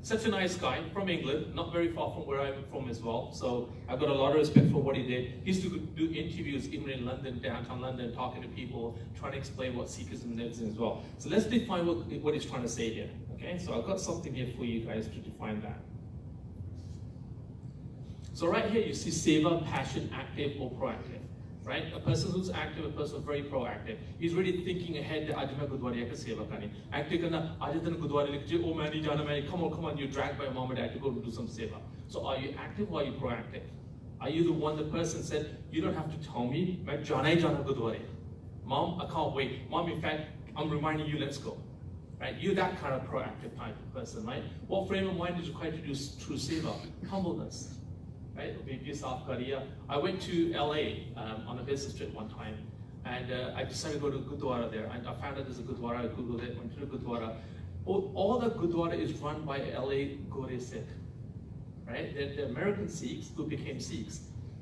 Such a nice guy from England, not very far from where I'm from as well. So I've got a lot of respect for what he did. He used to do interviews even in London, downtown London, talking to people, trying to explain what Sikhism is as well. So let's define what he's trying to say here. Okay, so I've got something here for you guys to define that. So right here you see seva, passion, active or proactive. Right? A person who's active, a person who's very proactive. He's really thinking ahead that Ajma Gurdwara ka seva karni. Active karna, Ajatan Gurdwara likhe, oh man, come on, you're dragged by mom and dad to go do some seva. So are you active or are you proactive? Are you the one the person said, you don't have to tell me, main jana hi jana Gurdwara. Mom, I can't wait. Mom, in fact, I'm reminding you, let's go. Right? You're that kind of proactive type of person, right? What frame of mind is required to do true seva? Humbleness. Right? I went to LA on a business trip one time, and I decided to go to Gurdwara there. And I found out there's a Gurdwara, I googled it, went to the Gurdwara. All the Gurdwara is run by LA Gore Sikh. Right? The American Sikhs who became Sikhs,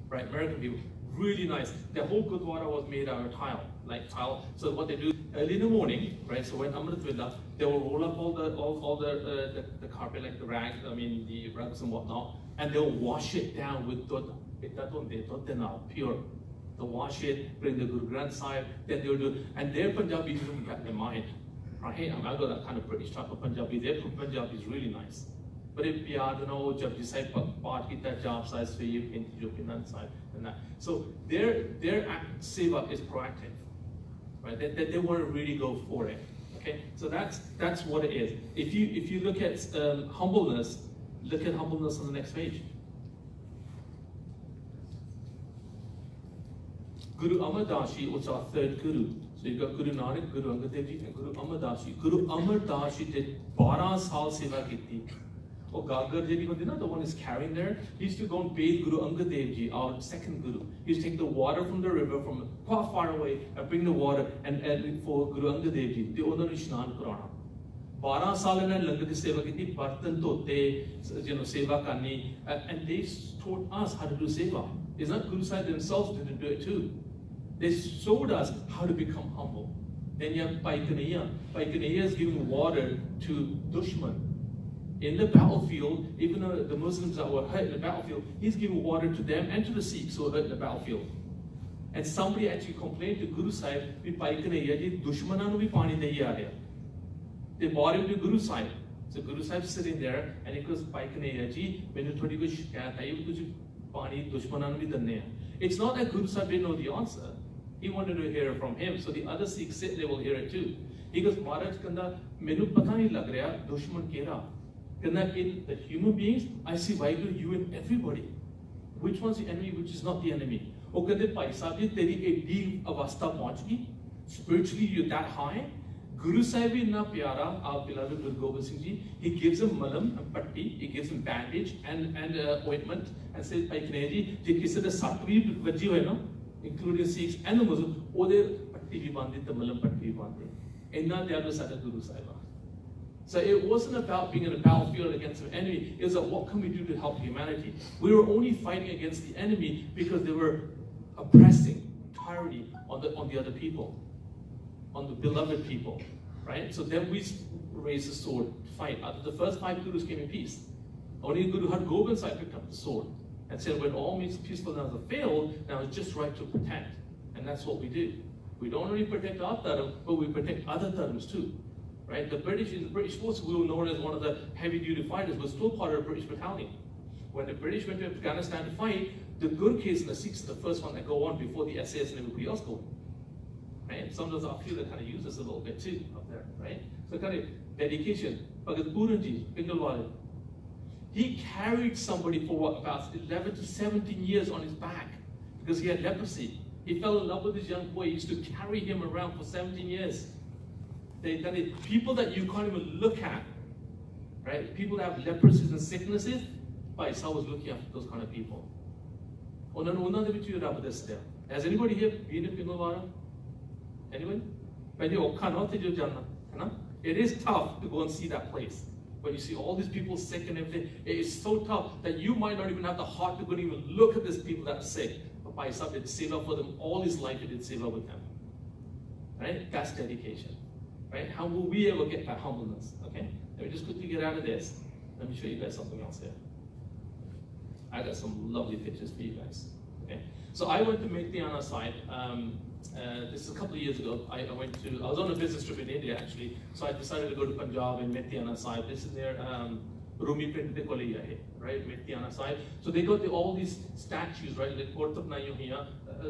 right? American people, really nice. The whole Gurdwara was made out of tile, like tile. So what they do early in the morning, right? So when Amrit Villa, they will roll up all the carpet, like the rags, the rugs and whatnot, and they'll wash it down with pure. They'll wash it, bring the Guru Granth Sahib, then they'll do, and their Punjabis don't get their mind. Right? I've got that kind of British type of Punjabi. Their Punjabi is really nice. But if Piara, jab you say part kita job size for you in your side and that. So their seva is proactive. Right? They want to really go for it. Okay? So that's what it is. If you look at humbleness, look at humbleness on the next page. Guru Amar Das Ji was our third Guru. So you've got Guru Nanak, Guru Angad Dev Ji, and Guru Amar Das Ji. Guru Amar Das Ji did 12 saal seva ਕੀਤੀ. or Gagar the one is carrying there, he used to go and bathe Guru Angad Dev Ji, our second Guru. He used to take the water from the river from far away and bring the water and for Guru Angad Dev Ji. They only Ishnan Qurana. 12 ਸਾਲ ਇਹਨਾਂ ਲੰਗਰ ਦੀ ਸੇਵਾ ਕੀਤੀ ਬਰਤਨ ਧੋਤੇ ਸੇਵਾ ਕਰਨੀ and they taught us how to do seva. It's not Guru Sahib themselves didn't do it too. They showed us how to become humble. Then you have Bhai Kanhaiya. Bhai Kanhaiya is giving water to Dushman. In the battlefield, even though the Muslims that were hurt in the battlefield, he's giving water to them and to the Sikhs who were hurt in the battlefield. And somebody actually complained to Guru Sahib, Bhai Kanhaiya ji Dushmanan nu bhi pani nahi aa raha. They brought him to Guru Sahib. So Guru Sahib sitting there and he goes, Bhai Kanhaiya ji, mainu thodi koi shikayat aayi, tujhe pani dushmanan nu bhi danne hain. It's not that Guru Sahib didn't know the answer. He wanted to hear it from him, so the other Sikhs sit, they will hear it too. He goes, Maharaj, kanda mainu pata nahi lag raha dushman kehra. Kanda in the human beings, I see Waheguru, you and everybody. Which one's the enemy, which is not the enemy? Oh, kande Bhai Sahib ji, teri ek deep avastha pahunch gayi. Spiritually, you're that high. Guru Sahib inna Piara, our beloved Guru Gobind Singh Ji, he gives him malam and patti, he gives him bandage and ointment and says, Bhai Kanhaiya ji, je kisi de satvi vaji hoye na, including Sikhs and the Muslims, ode patti bhi bandi, the malam patti bhi bandi. Inna dyalu sada Guru Sahib. So it wasn't about being in a battlefield against an enemy, it was about what can we do to help humanity. We were only fighting against the enemy because they were oppressing tyranny on the other people. On the beloved people, right? So then we raised the sword to fight. After the first 5 Gurus came in peace. Only Guru Har Gobind Sahib picked up the sword and said, when all means peaceful now has failed, now it's just right to protect. And that's what we do. We don't only protect our dharam, but we protect other dharams too, right? The British, in the British forces, we were known as one of the heavy-duty fighters, but still part of the British battalion. When the British went to Afghanistan to fight, the Gurkhas and the Sikhs are the first one that go on before the SAS and everybody else go on. Right? Sometimes I feel they kind of use this a little bit too up there, right? So kind of dedication. Bhagat Puranji, Pingalwale, he carried somebody for what, about 11 to 17 years on his back because he had leprosy. He fell in love with this young boy. He used to carry him around for 17 years. People that you can't even look at, right? People that have leprosies and sicknesses, Bhai Sahib was looking after those kind of people. Has anybody here been in Pingalwara? Anyone? It is tough to go and see that place. When you see all these people sick and everything, it is so tough that you might not even have the heart to go and even look at these people that are sick. But Bhai Sahib did seva for them all his life. He did seva with them. Right? That's dedication. Right? How will we ever get that humbleness? Okay? Let me just quickly get out of this. Let me show you guys something else here. I got some lovely pictures for you guys. Okay? So I went to Metiana side. This is a couple of years ago. I was on a business trip in India actually, so I decided to go to Punjab and Metiana side. This is their Rumi Print right? Metiana side. So they got all these statues, right? Like here,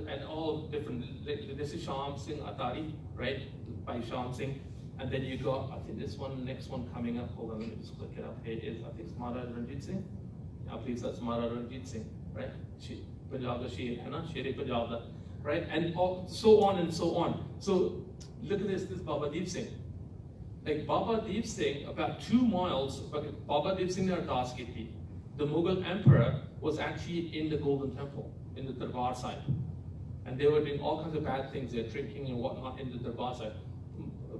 and all different. This is Sham Singh Atari, right? By Sham Singh. And then you got, I think this one, next one coming up. Hold on, let me just click it up. Here is, I think it's Maharaj Ranjit Singh. I believe that's Maharaj Ranjit Singh, right? Punjab da Sher, Sher Punjab, right? And so on and so on. So look at this Baba Deep Singh. Like Baba Deep Singh, about 2 miles, Baba Deep Singh Ardas ki thi. The Mughal emperor was actually in the Golden Temple, in the Darbar side. And they were doing all kinds of bad things there, drinking and whatnot in the Darbar side.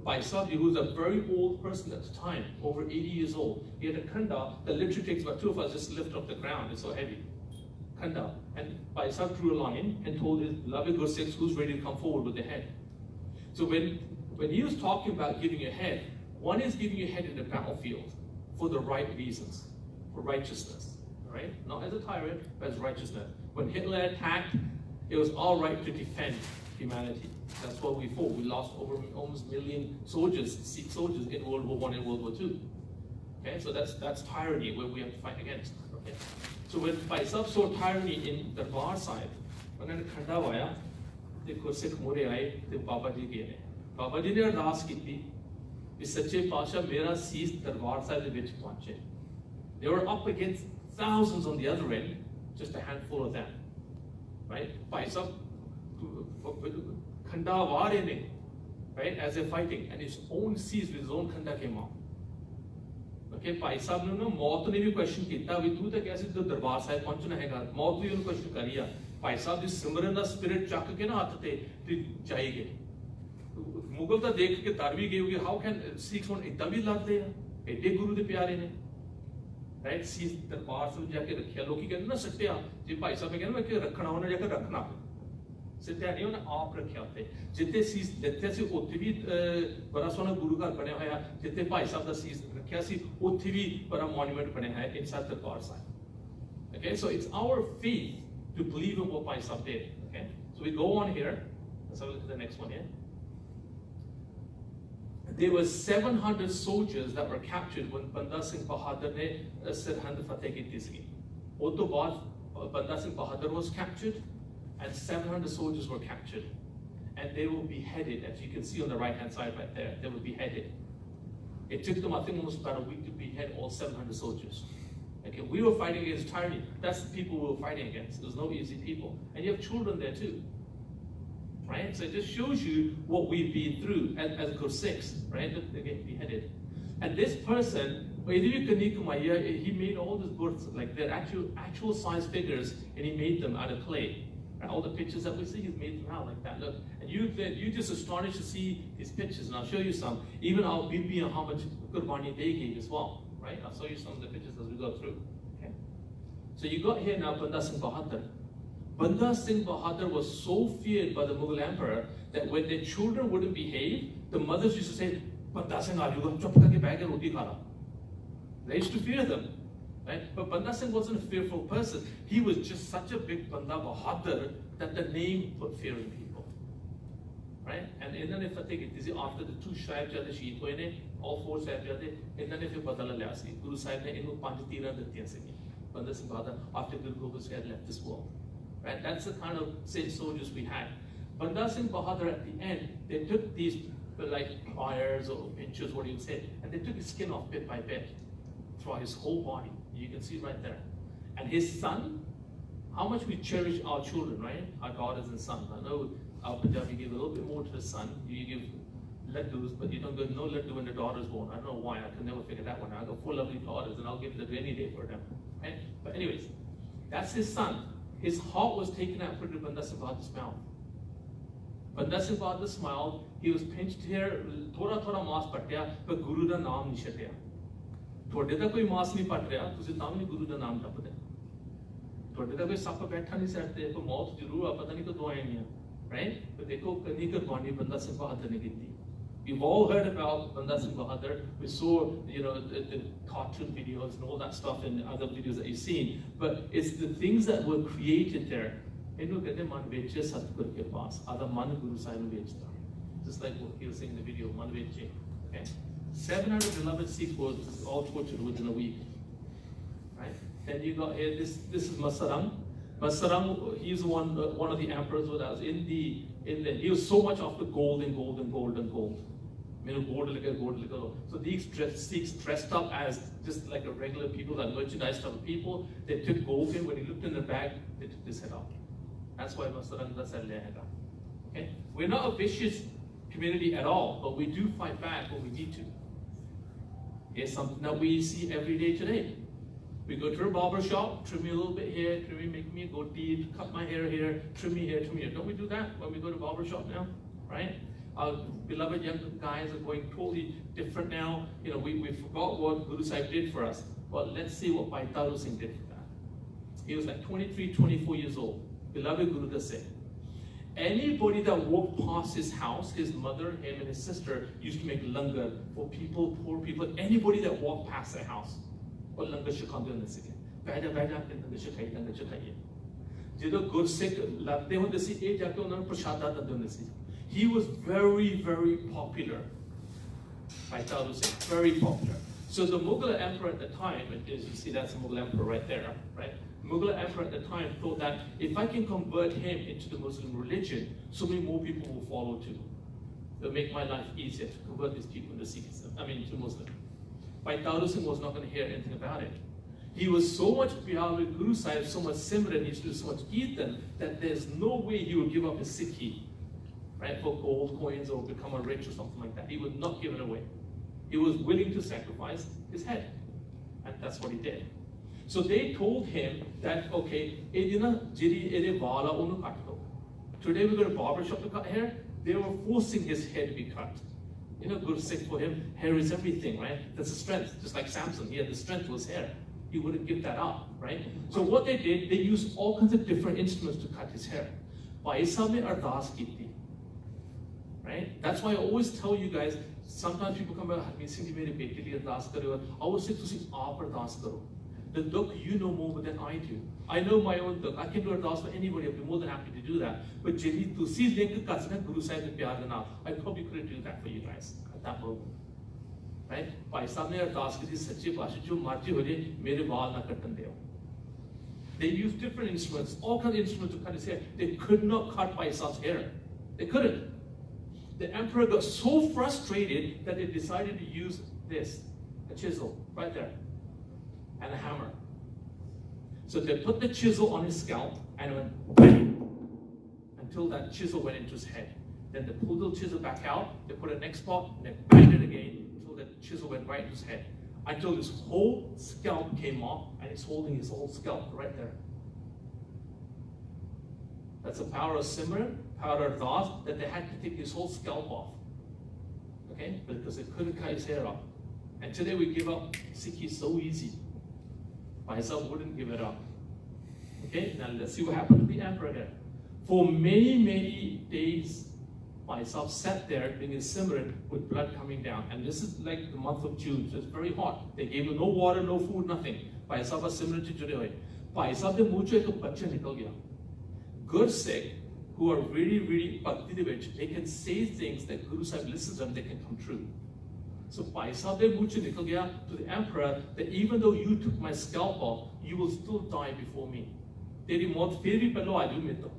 Bhai Sahib, who was a very old person at the time, over 80 years old, he had a khanda that literally takes about 2 of us just to lift up the ground, it's so heavy. Khanda. And Bhai Sahib drew a line and told his beloved Gursikhs who's ready to come forward with the head. So when he was talking about giving a head, one is giving a head in the battlefield for the right reasons, for righteousness, right? Not as a tyrant, but as righteousness. When Hitler attacked, it was all right to defend humanity. That's what we fought. We lost over almost 1 million soldiers, Sikh soldiers in World War I and World War II. Okay, so that's tyranny where we have to fight against. Okay, so when Bhai Sahib saw tyranny in the Darbar side, when they khanda hoya, the Gursikh mure aaye, the Baba Ji gave it. Baba Ji ne ardas ki thi, Sache Pasha mera sees Darbar side de vich pahunche. They were up against thousands on the other end, just a handful of them, right? Bhai Sahib khanda ware ne, right? As they're fighting, and his own seas with his own khanda came out. Okay, भाई साहब ने ना मौत ने भी question किया भी तू तो कैसे तो दरबार साहिब पहुंचना हैगा मौत भी उन्होंने क्वेश्चन करिया भाई साहब जिस सिमरन का स्पिरिट चक के ना हाथ ते जाएगी मुगल तो देख के तार भी गई होगी हाउ कैन सिक्स हुन इतना भी लाते हैं एडे गुरु दे प्यारे ने राइट सीस दरबार से जाके रखिया लोग कहते ना सट्टिया जी भाई साहब ने कहना कि रखना उन्हें जाकर रखना सिद्धिया नहीं उन्हें आप रखिया होते जितने सीस जितने से उत्थे भी बड़ा सोना गुरु घर बने होया जितने भाई साहब का सीस रखिया सी उत्थे भी बड़ा मॉन्यूमेंट बने है inside Darbar Sahib okay so it's our faith to believe in what Bhai Sahib did okay so we go on here let's have a look at the next one here there were 700 soldiers that were captured when Banda Singh Bahadur ne Sirhind Fateh ki thi ud to baad Banda Singh Bahadur was captured and 700 soldiers were captured and they were beheaded as you can see on the right hand side right there they were beheaded it took them I think almost about a week to behead all 700 soldiers okay we were fighting against tyranny that's the people we were fighting against there's no easy people and you have children there too right so it just shows you what we've been through as Gursikhs right they get beheaded and this person he made all these birds like they're actual size figures and he made them out of clay. And all the pictures that we see, he's made them out like that. Look, and you're just astonished to see his pictures, and I'll show you some. Even our Bibi and how much Qurbani they gave as well, right? I'll show you some of the pictures as we go through. Okay. So you got here now Banda Singh Bahadur. Banda Singh Bahadur was so feared by the Mughal emperor that when their children wouldn't behave, the mothers used to say, "Banda Singh, are you chup karke bag and roti khana?" They used to fear them. Right? But Banda Singh wasn't a fearful person. He was just such a big Banda Bahadur that the name put fear in people. Right? And inna ne fateh ki thi after the two Sahibzade shaheed hoye ne, all four Sahibzade, inna ne fir badala liya si. Guru Sahib ne inu 5 teeran dittiyan si. Banda Singh Bahadur after Guru Gobind Singh had left this world. Right? That's the kind of same soldiers we had. Banda Singh Bahadur at the end, they took these like pliers or pinchers, what do you say, and they took his skin off bit by bit throughout his whole body. You can see right there. And his son, how much we cherish our children, right? Our daughters and sons. I know our Punjabi give a little bit more to the son. You give laddus, but you don't give no laddu when the daughter's born. I don't know why. I can never figure that one out. I got 4 lovely daughters and I'll give the rainy day for them. Right? But anyways, that's his son. His heart was taken out and put in Banda Singh Bahadur's mouth. Banda Singh Bahadur smiled. He was pinched here. Thoda maas patya, but Guru da naam nahi chatya. ਤੁਹਾਡੇ ਦਾ ਕੋਈ ਮਾਸ ਨਹੀਂ ਪਟ ਰਿਹਾ ਤੁਸੀਂ ਤਾਂ ਵੀ ਗੁਰੂ ਦਾ ਨਾਮ ਜਪਦੇ ਤੁਹਾਡੇ ਦਾ ਕੋਈ ਸੱਪ ਬੈਠਾ ਨਹੀਂ ਸਿਰ ਤੇ ਕੋਈ ਮੌਤ ਜ਼ਰੂਰ ਆ ਪਤਾ ਨਹੀਂ ਕਦੋਂ ਆਣੀ ਆ ਰਾਈਟ ਤੇ ਦੇਖੋ ਕਿੰਨੀ ਕੁਰਬਾਨੀ ਬੰਦਾ ਸਿੰਘ ਬਹਾਦਰ ਨੇ ਕੀਤੀ you've all heard about Banda Singh Bahadur we saw the cartoon videos and all that stuff and other videos that you've seen but it's the things that were created there ਇਹਨੂੰ ਕਹਿੰਦੇ ਮਨ ਵੇਚੇ ਸਤਿਗੁਰ ਕੇ ਪਾਸ ਆਦਾ ਮਨ ਗੁਰੂ ਸਾਹਿਬ ਨੂੰ ਵੇਚਦਾ just like what he was saying in the video ਮਨ ਵੇਚੇ okay 700 beloved Sikhs were all tortured within a week. Right? Then you got here. This is Masarang. Masarang, he's one of the emperors with us in the. He was so much after gold and gold and gold and gold. Gold. So these Sikhs dressed up as just like a regular people, like merchandise type of people. They took gold in. When he looked in the bag, they took this head out. That's why Masarang does that. Okay, we're not a vicious community at all, but we do fight back when we need to. It's something that we see every day today. We go to a barber shop, trim me a little bit here, trim me, make me a goatee, cut my hair here, trim me here, trim me here. Don't we do that when we go to barber shop now? Right? Our beloved young guys are going totally different now. We forgot what Guru Sahib did for us. But let's see what Bhai Taru Singh did for that. He was like 23, 24 years old. Beloved Guru Das said, anybody that walked past his house, his mother, him and his sister used to make langar for people, poor people, anybody that walked past their house. Or langar shikhande hunde sige. Baida ke langar shikhaye. Jido Gursikh lagde hunde si eh jaake unna nu prashada dande hunde si. He was very, very popular. Bhai Taru Singh, very popular. So the Mughal emperor at the time, and as you see that's the Mughal emperor right there, right? Mughal emperor at the time thought that if I can convert him into the Muslim religion, so many more people will follow too. It'll make my life easier to convert these people into Sikhism, to Muslim. Bhai Taru Singh was not going to hear anything about it. He was so much Piara with Guru Sahib, so much Simran, he used to do so much Kirtan, that there's no way he would give up his Sikhi, right, for gold coins or become a rich or something like that. He would not give it away. He was willing to sacrifice his head. And that's what he did. So they told him that, okay, today we're going to barbershop to cut hair. They were forcing his hair to be cut. Guru Sikh, for him, hair is everything, right? That's a strength. Just like Samson, he had the strength to his hair. He wouldn't give that up, right? So what they did, they used all kinds of different instruments to cut his hair. Bhai Sahib ne ardas kiti, right? That's why I always tell you guys, sometimes people come back, Harmeet Singh Ji, mere bete liye ardas karo. I always say, tusi aap ardas karo. The dukh you know more than I do. I know my own dukh. I can do ardas for anybody. I'd be more than happy to do that. But jeli tusi link kasna Guru Sahib de Piara na, I probably couldn't do that for you guys at that moment. Right? Bhai Sahib ne ardas ki sachi paatshah jo marji ho jaye mere baal na katan deo. They used different instruments, all kinds of instruments to cut his hair. They could not cut Bhai Sahib's hair. They couldn't. The emperor got so frustrated that they decided to use this, a chisel, right there, and a hammer. So they put the chisel on his scalp and went bang until that chisel went into his head. Then they pulled the chisel back out, they put it next spot, and they banged it again until the chisel went right into his head. Until his whole scalp came off, and he's holding his whole scalp right there. That's the power of Simran, power of Ardas, that they had to take his whole scalp off. Okay? Because they couldn't cut his hair off. And today we give up Sikhi so easy. Bhai Sahib wouldn't give it up. Okay? Now let's see what happened to the emperor here. For many, many days, Bhai Sahib sat there doing his Simran with blood coming down. And this is like the month of June, so it's very hot. They gave him no water, no food, nothing. Bhai Sahib was Simran to jude hoye. Bhai Sahib de muh chon ek bachcha nikal gaya. Good Sikh, who are really, really bhakti de vich, they can say things that Guru Sahib listens to them, they can come true. So Bhai Sahib de muh chon nikal gaya to the emperor that even though you took my scalp off, you will still die before me. Teri maut fir bhi pehlo aa jaun to.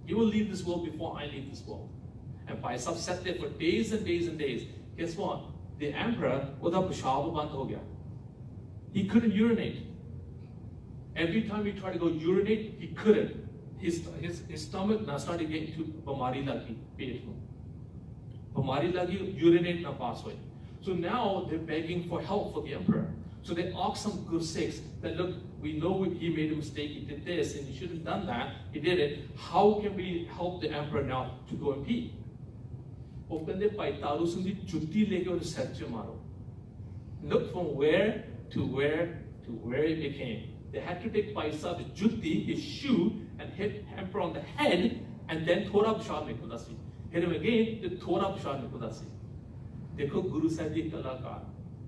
You will leave this world before I leave this world. And Bhai Sahib sat there for days and days and days. Guess what? The emperor, oda peshab band ho gaya. He couldn't urinate. Every time he tried to go urinate, he couldn't. His stomach now started getting to bamari lagi, pet mein. Bamari lagi, urinate na pass hoye. So now they're begging for help for the emperor. So they asked some good Sikhs that, look, we know he made a mistake, he did this, and he should have done that, he did it. How can we help the emperor now to go and pee? Look from where to where to where it became. They had to take Bhai Sahib's jutti, his shoe, and hit emperor on the head, and then Thora Bashar Nikudasi. Hit him again, the Thora Bashar Nikudasi. Dekho Guru Sahib di kalakar.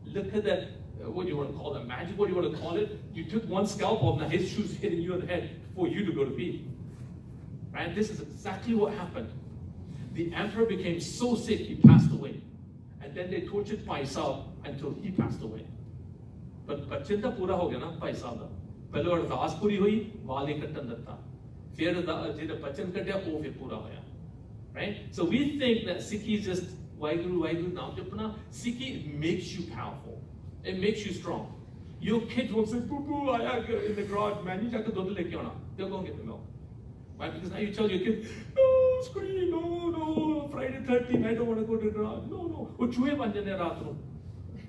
Look at that, what do you want to call that, magic, what do you want to call it? You took one scalp off, now his shoe's hitting you on the head for you to go to pee. Right? This is exactly what happened. The emperor became so sick, he passed away. And then they tortured Bhai Sahib until he passed away. But bachinda pura ho gaya na Bhai Sahib da. Pehle ardas puri hui, wali kattan datta. Fir jehda bachan katya, wo fir pura hoya. Right? So we think that Sikhi is just Waheguru, Waheguru, naam japna. Sikhi makes you powerful. It makes you strong. Your kids won't say, poo-poo, aaya in the garage, man, you have to go to leke aana. They'll go and get the milk. Right? Because now you tell your kids, no, scream, no, Friday 13, I don't want to go to the garage. No. Wo chuhe ban jane raat nu.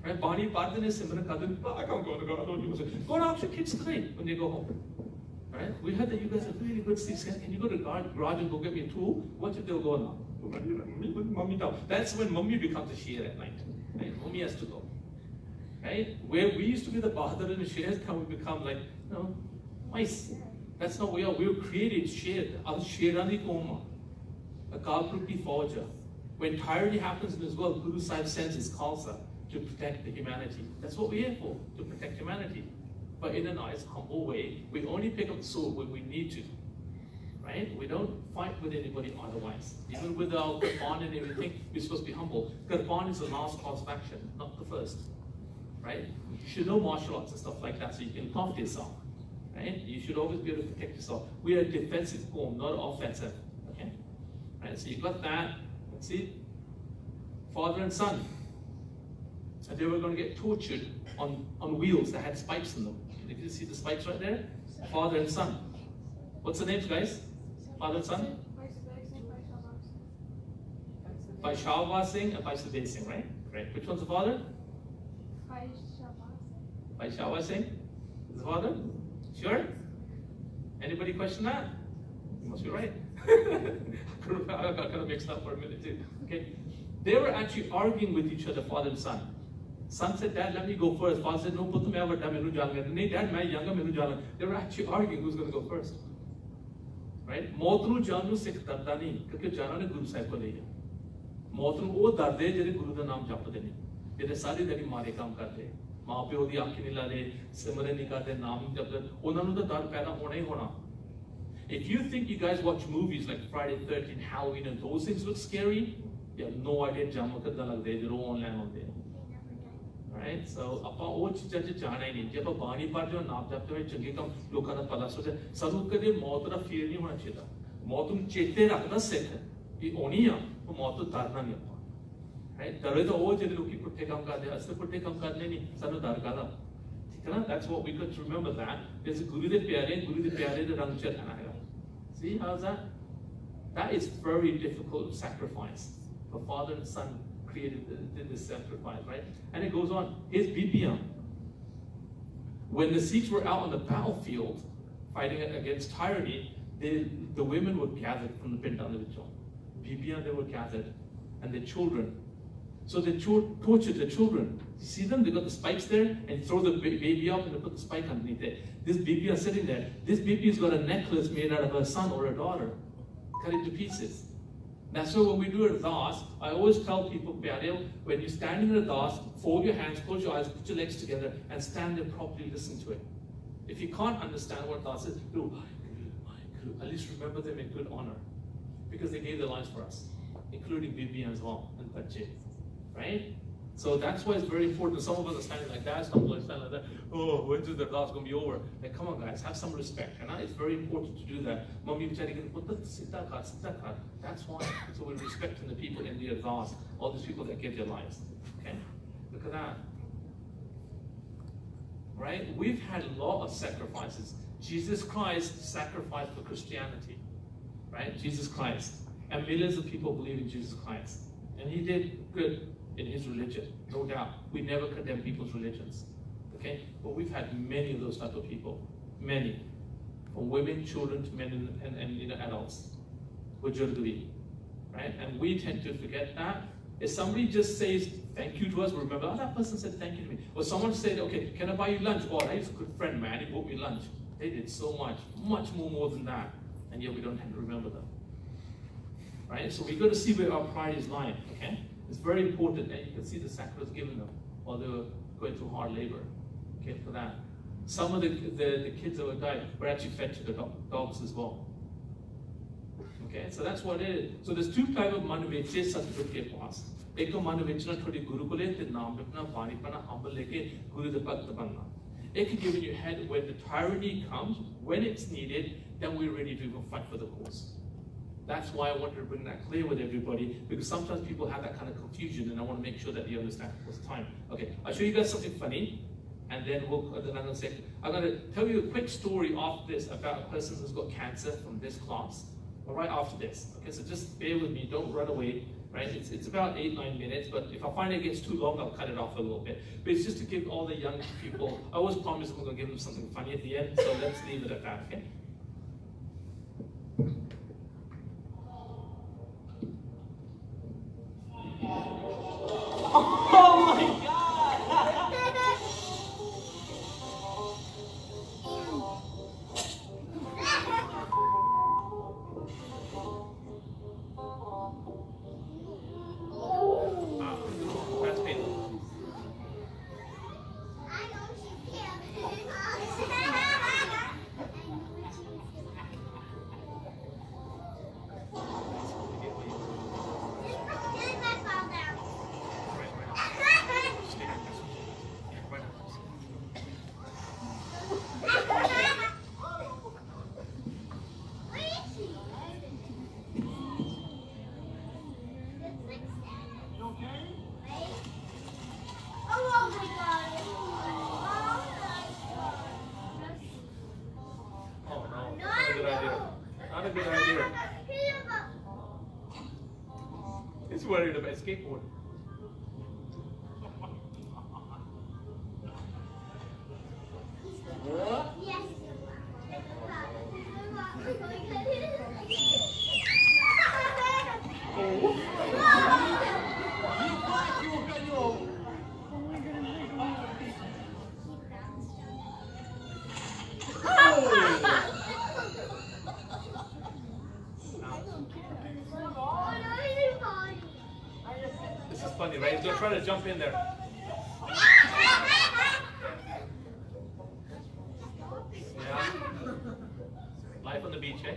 Right? Bani paard ne simran kadam, I can't go to the garage. Don't you say, go and ask your kids tonight when they go home. Right? We heard that you guys are really good Sikhs. Can you go to the garage and go get me a tool? What if they'll go now? That's when mummy becomes a sheer at night. Right? Mummy has to go. Right? Where we used to be the Bahadur and the Shares, can we become like, mice? That's not what we are. We were created shared. Al Sherani Koma. A Kalpruti Fauja. When tyranny happens in this world, Guru Sahib sends his Khalsa to protect the humanity. That's what we're here for, to protect humanity. But in a nice, humble way. We only pick up the sword when we need to. Right? We don't fight with anybody otherwise. Even with our Gurmat and everything, we're supposed to be humble. Gurmat is the last course of action, not the first. Right? You should know martial arts and stuff like that so you can look after yourself. Right? You should always be able to protect yourself. We are a defensive form, not offensive. Okay? Right? So you got that. Let's see. Father and son. And they were going to get tortured on wheels that had spikes in them. Can you see the spikes right there? Father and son. What's the names, guys? Father and son? Bhai Harmeet Singh and Bhai Sahib Singh, right? Great. Which one's the father? Bhai Shawa Singh, his father? Sure? Anybody question that? You must be right. I got kind of mixed up for a minute too. Okay? They were actually arguing with each other, father and son. Son said, Dad, let me go first. Father said, no, put me over. Dad, I'm younger. They were actually arguing who's going to go first. Right? Mautru Janu Sikh Tardani, because Jana ne Guru Sahib ko liya. Mautru o darde jere Guru da naam japde ne. Jere sari dari mare kaam karte. माँ प्यो दी आँखें नहीं ला रहे, सिमरन नहीं करते, नाम जप रहे, उन्होंने तो डर पैदा होना ही होना. If you think you guys watch movies like Friday 13th, Halloween, and those things look scary, you have no idea jama कितना लगते हैं, जो online होते हैं. Right? So अपा वो चीज़ जो जाना ही नहीं. जब आप बानी पर जो नाम जपते हैं, चंगे कम लोगों का पता सोचे, सब कदे मौत का fear नहीं होना चाहिए. मौत तुम चेते रखना सीख, कि ओनी है, वो मौत तो डरना नहीं है. Right? डरे तो वो जिन्हें लोग की पुट्टे कम कर दे, असली पुट्टे कम करने नहीं, सानू डर का था. ठीक है ना? That's what we got to remember that. There's a Guru de Pyare de rang chढ़ाना है. See how's that? That is very difficult sacrifice. The father and son did this sacrifice, right? And it goes on. Here's BPM. When the Sikhs were out on the battlefield fighting against tyranny, the women were gathered from the Pindan of the Vichon. BPM, they were gathered, and the children. So they tortured the children. You see them? They got the spikes there, and throw the baby up, and they put the spike underneath it. This baby is sitting there. This baby's got a necklace made out of a son or a daughter. Cut it to pieces. That's why when we do a ardas, I always tell people, when you're standing in a ardas, fold your hands, close your eyes, put your legs together, and stand there properly, listen to it. If you can't understand what ardas is, do at least remember them in good honor. Because they gave their lives for us, including Bibi as well, and Bache. Right? So that's why it's very important. Some of us are standing like that, some of us are standing like that. Oh, when's the class going to be over? Like, come on, guys, have some respect. And it's very important to do that. That's why. So we're respecting the people in the advance, all these people that give their lives. Okay? Look at that. Right? We've had a lot of sacrifices. Jesus Christ sacrificed for Christianity. Right? Jesus Christ. And millions of people believe in Jesus Christ. And he did good in his religion, no doubt. We never condemn people's religions, okay? But we've had many of those type of people, many, from women, children to men and adults, Wajurduri, right? And we tend to forget that. If somebody just says thank you to us, remember, oh, that person said thank you to me. Or someone said, okay, can I buy you lunch? Oh, he's a good friend, man, he bought me lunch. They did so much more than that, and yet we don't tend to remember them, right? So we got to see where our pride is lying, okay? It's very important that you can see the sacrifice given them while they were going through hard labor. Okay, for that. Some of the kids that were died were actually fed to the dogs as well. Okay, so that's what it is. So there's two types of manuvechye satguru ke paas. Ek to manuvechna thodi guru ko le te naam rachna, bani pana, humble leke guru de bhakt banna. Ek giving your head when the tyranny comes, when it's needed, then we're ready to go fight for the cause. That's why I wanted to bring that clear with everybody, because sometimes people have that kind of confusion, and I want to make sure that you understand what's time. Okay, I'll show you guys something funny, and then I'm going to tell you a quick story after this about a person who's got cancer from this class, right after this. Okay, so just bear with me, don't run away, right? It's about 8-9 minutes, but if I find it gets too long, I'll cut it off a little bit. But it's just to give all the young people, I always promise I'm going to give them something funny at the end, so let's leave it at that, okay? Oh my God! That's painful. He's worried about skateboard. jump in there. Yeah. Life on the beach, eh?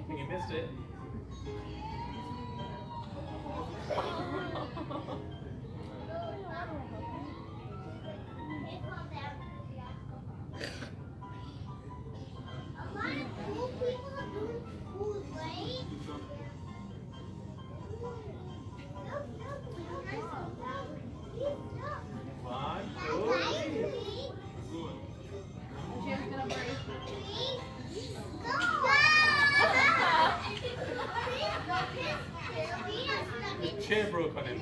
You missed it. Chair broke on him.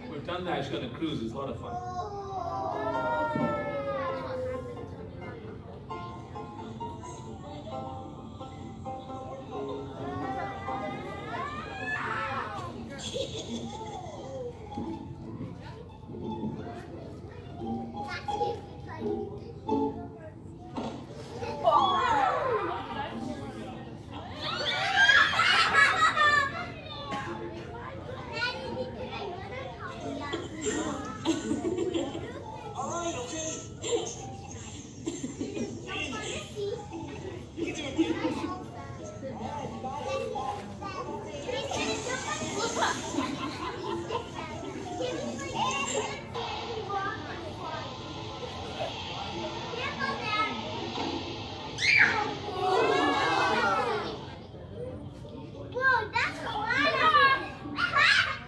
We've done that actually on a cruise, it's a lot of fun.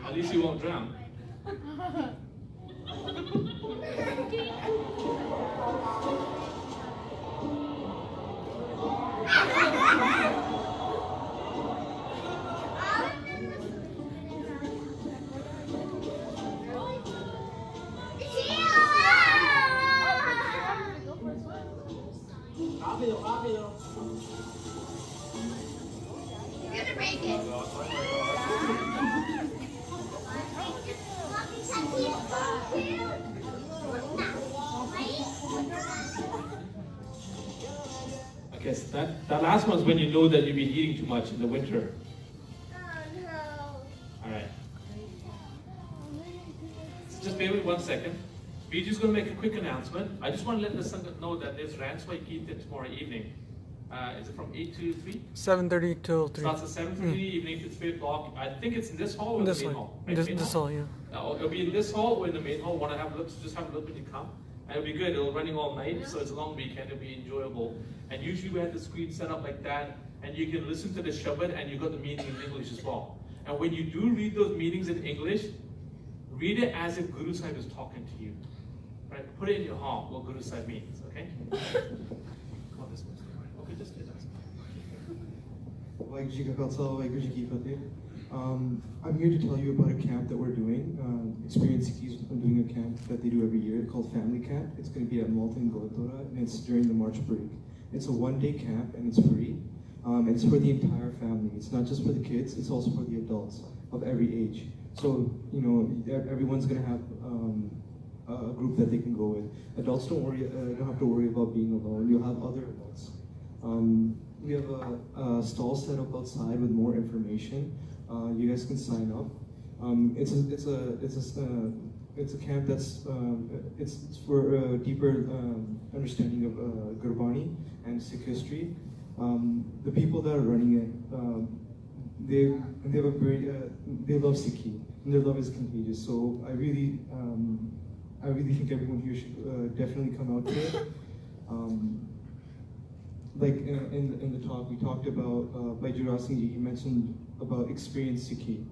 At least you won't drown. You're gonna break it. Okay, so that last one's when you know that you've been eating too much in the winter. Oh no. Alright. Just bear with me 1 second. We're just going to make a quick announcement. I just want to let the Sangat know that there's Ranswai Kirtan tomorrow evening. Is it from 8 to 3? 7:30 till 3. Starts at 7:30 evening to 3 o'clock. I think it's in this hall or This the main hall. hall? Right? This hall, yeah. It'll be in this hall or in the main hall. Want to have a look? So just have a look when you come. And it'll be good. It'll be running all night, so it's a long weekend. It'll be enjoyable. And usually we have the screen set up like that, and you can listen to the Shabad, and you got the meaning in English as well. And when you do read those meanings in English, read it as if Guru Sahib is talking to you. Right? Put it in your heart what Guru Sahib means. Okay? Come on, this way. Okay, just do that. Waheguru Ji Ka Khalsa, Waheguru Ji Ki Fateh. I'm here to tell you about a camp that we're doing. Experience Sikhism doing a camp that they do every year called Family Camp. It's going to be at Malton, Gurdwara, and it's during the March break. It's a one-day camp and it's free. It's for the entire family. It's not just for the kids, it's also for the adults of every age. So, you know, everyone's going to have a group that they can go with. Adults don't have to worry about being alone. You'll have other adults. We have a stall set up outside with more information. You guys can sign up. It's a camp that's it's for a deeper understanding of Gurbani and Sikh history. The people that are running it, they have a very they love Sikhi and their love is contagious. So I really think everyone here should definitely come out to it. Like in the talk, we talked about Bhai Harmeet Singh Ji. He mentioned about experience Sikhi.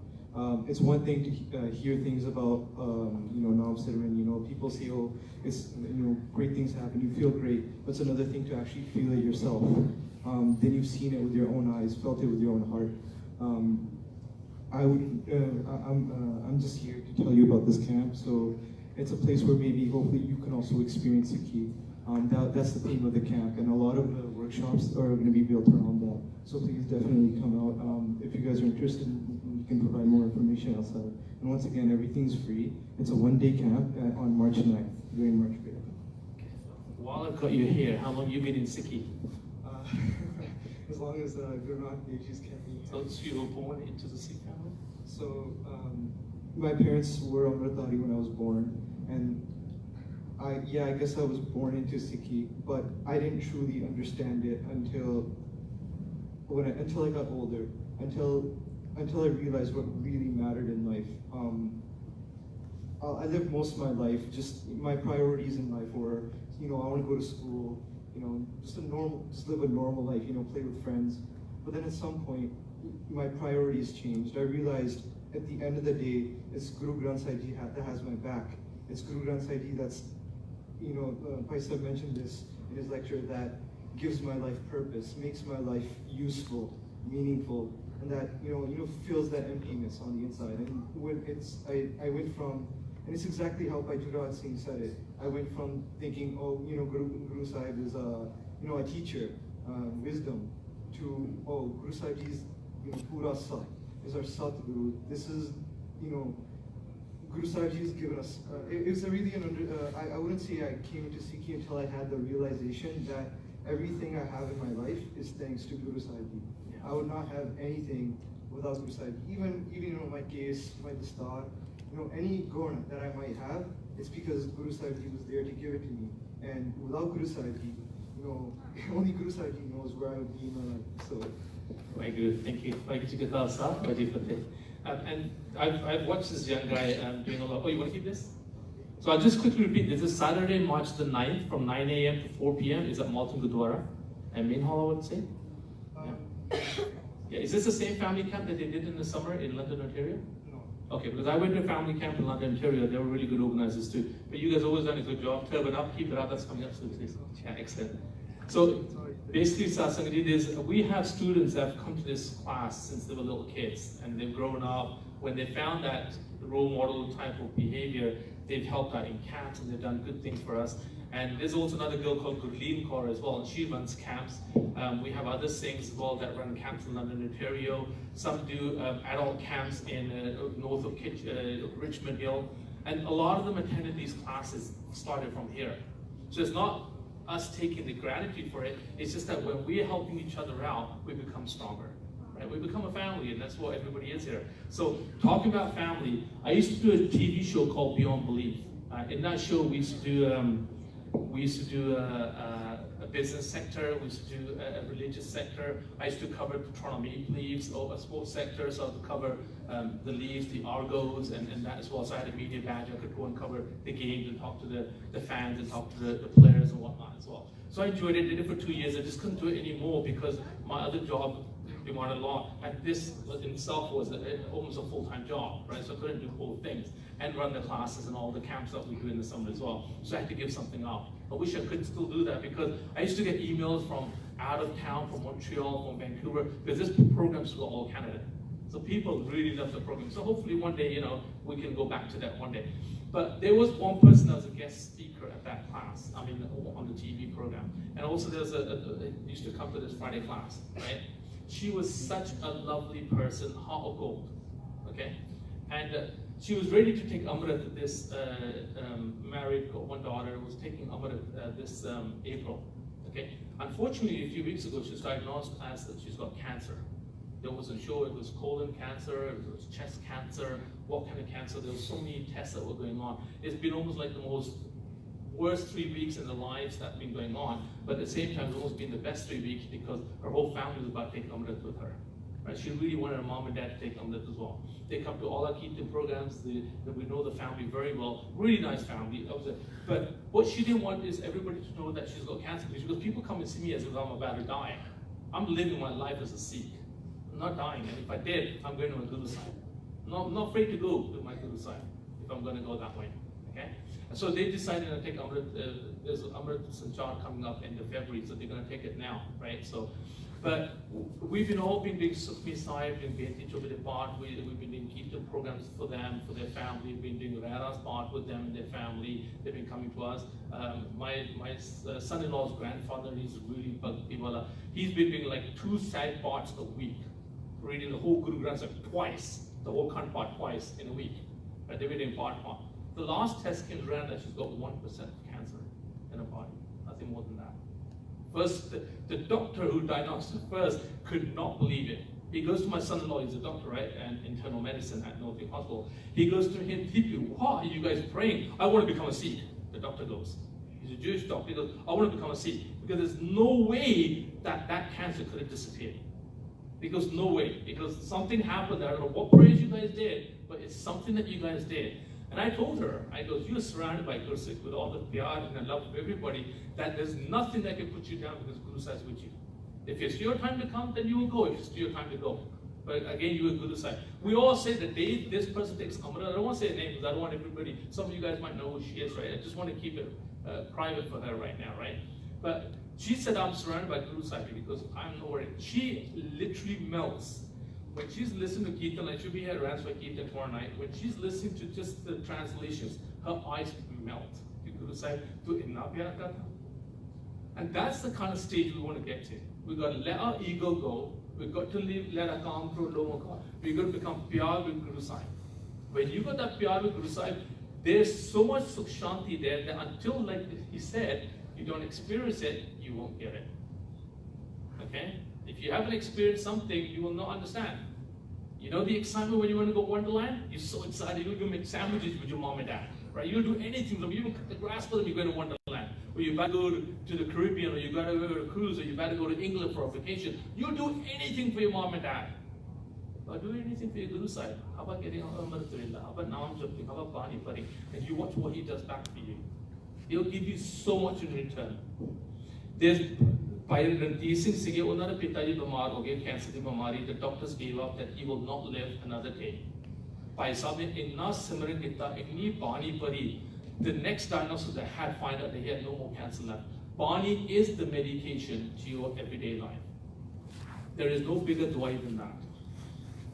It's one thing to hear things about Naam Siran. People say, oh, it's great things happen. You feel great. But it's another thing to actually feel it yourself. Then you've seen it with your own eyes, felt it with your own heart. I'm just here to tell you about this camp. So it's a place where maybe, hopefully, you can also experience Sikhi. That's the theme of the camp, and a lot of the workshops are going to be built around that. So please definitely come out. If you guys are interested, we can provide more information outside. And once again, everything's free. It's a one-day camp on March 9th, during March break. While I've got you here, how long have you been in Sikhi? As long as Gurmat Deji's kept me. So you were born into the Sikh family? So my parents were Amritdhari when I was born, and I guess I was born into Sikhi, but I didn't truly understand it until I got older, until I realized what really mattered in life. I lived most of my life, just my priorities in life were, I want to go to school, just live a normal life, play with friends. But then at some point, my priorities changed. I realized at the end of the day, it's Guru Granth Sahib Ji that has my back. It's Guru Granth Sahib Ji that's Bhai Sahib mentioned this in his lecture, that gives my life purpose, makes my life useful, meaningful, and that fills that emptiness on the inside. And when I went from, and it's exactly how Bhai Harmeet Singh said it. I went from thinking, Guru Sahib is a teacher, wisdom, to Guru Sahib is pura sat, is our Sat Guru. This is Guru Sahib Ji has given us. It's a really I wouldn't say I came into Sikhi until I had the realization that everything I have in my life is thanks to Guru Sahib Ji. I would not have anything without Guru Sahib Ji. Even my case, my dastar, any gurn that I might have, it's because Guru Sahib Ji was there to give it to me. And without Guru Sahib Ji, only Guru Sahib Ji knows where I would be in my life. So. Waheguru, thank you. Waheguru Khalsa, Waheguru Fateh. And I've watched this young guy doing a lot. Oh, you want to keep this? So I'll just quickly repeat. This is Saturday, March the 9th, from 9 a.m. to 4 p.m. is at Malton Gurdwara and Main Hall, I would say. Yeah. Is this the same family camp that they did in the summer in London, Ontario? No. Okay, because I went to a family camp in London, Ontario. They were really good organizers too. But you guys always done a good job. Turban up, keep it up. That's coming up soon, please. Yeah, excellent. So basically, Sangat, we have students that have come to this class since they were little kids, and they've grown up. When they found that role model type of behavior, they've helped out in camps and they've done good things for us. And there's also another girl called Gurleen Kaur as well, and she runs camps. We have other Singhs as well that run camps in London, Ontario. Some do adult camps in north of Richmond Hill. And a lot of them attended these classes started from here. So it's not us taking the gratitude for it, it's just that when we're helping each other out, we become stronger. Right? We become a family, and that's what everybody is here. So talking about family, I used to do a TV show called Beyond Belief. In that show, we used to do a business sector, we used to do a religious sector. I used to cover the Toronto Maple Leafs, or a sports sector, so I would cover the Leafs, the Argos, and that as well. So I had a media badge, I could go and cover the games and talk to the fans and talk to the players and whatnot as well. So I enjoyed it, did it for 2 years. I just couldn't do it anymore because my other job demanded a lot, and this in itself was almost a full-time job, right? So I couldn't do both things and run the classes and all the camps that we do in the summer as well. So I had to give something up. I wish I could still do that because I used to get emails from out of town, from Montreal, from Vancouver, because this program's for all Canada. So people really love the program. So hopefully one day, we can go back to that one day. But there was one person that was a guest speaker at that class, on the TV program. And also there's used to come to this Friday class, right? She was such a lovely person, heart of gold, okay? And she was ready to take Amrit this, married, got one daughter, was taking Amrit this April, okay? Unfortunately, a few weeks ago, she was diagnosed as that she's got cancer. They wasn't sure it was colon cancer, it was chest cancer, what kind of cancer. There were so many tests that were going on. It's been almost like the worst 3 weeks in the lives that have been going on, but at the same time, it's almost been the best 3 weeks because her whole family was about to take Amrit with her. Right? She really wanted her mom and dad to take Amrit as well. They come to all our Kirtan programs, we know the family very well, really nice family. But what she didn't want is everybody to know that she's got cancer, because people come and see me as if I'm about to die. I'm living my life as a Sikh. I'm not dying, and if I did, I'm going to my Guru side. I'm not afraid to go to my Guru side if I'm going to go that way. Okay? And so they decided to take Amrit. There's Amrit Sanchar coming up end of February, so they're going to take it now, right? So, but we've all been doing Sukhmani Sahib and Bhai Path. We've been doing Kirtan programs for them, for their family. We've been doing Rara's Path with them and their family. They've been coming to us. My son-in-law's grandfather, he's really Bhakti Wala. He's been doing like 2 side parts a week, reading the whole Guru Granth Sahib twice, the whole Khand part twice in a week. Right? They've been doing part. The last test came around that she's got 1% cancer in her body, nothing more than that. First, the doctor who diagnosed her first could not believe it. He goes to my son-in-law, he's a doctor, right, and internal medicine at Northern Hospital. He goes to him, why are you guys praying? I want to become a Sikh. The doctor goes. He's a Jewish doctor. He goes, I want to become a Sikh. Because there's no way that cancer could have disappeared. Because no way. Because something happened. I don't know what prayers you guys did, but it's something that you guys did. And I told her, I go, you're surrounded by Gursikh with all the Piara and the love of everybody, that there's nothing that can put you down because Guru Sahib is with you. If it's your time to come, then you will go. If it's your time to go. But again, you were Guru Sahib. We all say the day this person takes Amrit, I don't want to say a name because I don't want everybody, some of you guys might know who she is, right? I just want to keep it private for her right now, right? But she said, I'm surrounded by Guru Sahib because I'm nowhere. She literally melts. When she's listening to Kirtan, like she'll be here around for Kirtan tomorrow night, when she's listening to just the translations, her eyes melt. Guru Sahib, to inna pyar karta. And that's the kind of stage we want to get to. We've got to let our ego go. We've got to let our calm pro lomo go. We've got to become pyar with Guru Sahib. When you got that pyar with Guru Sahib, there's so much sukh shanti there that until, like he said, you don't experience it, you won't get it. Okay? If you haven't experienced something, you will not understand. You know the excitement when you want to go Wonderland? You're so excited, you'll make sandwiches with your mom and dad. Right? You'll do anything for them. You even cut the grass for them, you go to Wonderland. Or you better go to the Caribbean, or you gotta go to a cruise, or you better go to England for a vacation. You'll do anything for your mom and dad. But do anything for your Guru Sahib. How about getting on Amritullah? How about Naam Japing? How about Pani Pari? And you watch what he does back for you. He'll give you so much in return. There's Bhai Harmeet Singh Ji, उन्होंने पिताजी बीमार हो गए, cancer की बीमारी. The doctors gave up that he will not live another day. Bhai Sahib ने इतना सिमरन किया, इतनी पानी परी. The next diagnosis they had find out that he had no more cancer left. Pani is the medication to your everyday life. There is no bigger dua than that.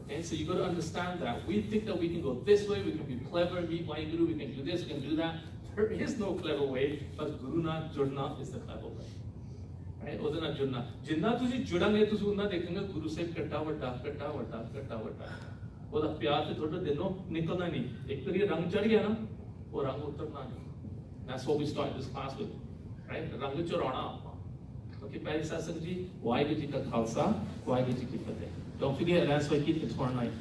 Okay, so you got to understand that. We think that we can go this way, we can be clever, meet Waheguru, we can do this, we can do that. There is no clever way, but Guruna Jurna is the clever way. Right? ਉਹਦੇ ਨਾਲ ਜੁੜਨਾ ਜਿੰਨਾ ਤੁਸੀਂ ਜੁੜਾਂਗੇ ਤੁਸੀਂ ਉਹਨਾਂ ਦੇਖੋਗੇ ਗੁਰੂ ਸਾਹਿਬ ਕੱਟਾ ਵੱਡਾ ਉਹਦਾ ਪਿਆਰ ਤੇ ਤੁਹਾਡੇ ਦਿਲੋਂ ਨਿਕਲਣਾ ਨਹੀਂ ਇੱਕ ਵਾਰੀ ਰੰਗ ਚੜ ਗਿਆ ਨਾ ਉਹ ਰੰਗ ਉਤਰਨਾ ਨਹੀਂ that's what we started this class with right ਰੰਗ ਚੜਾਉਣਾ ਆਪਾਂ okay ਪਿਆਰੇ ਸਾਧ ਸੰਗਤ ਜੀ ਵਾਹਿਗੁਰੂ ਜੀ ਕਾ ਖਾਲਸਾ ਵਾਹਿਗੁਰੂ ਜੀ ਕੀ ਫਤਿਹ don't forget that's why keep it tomorrow night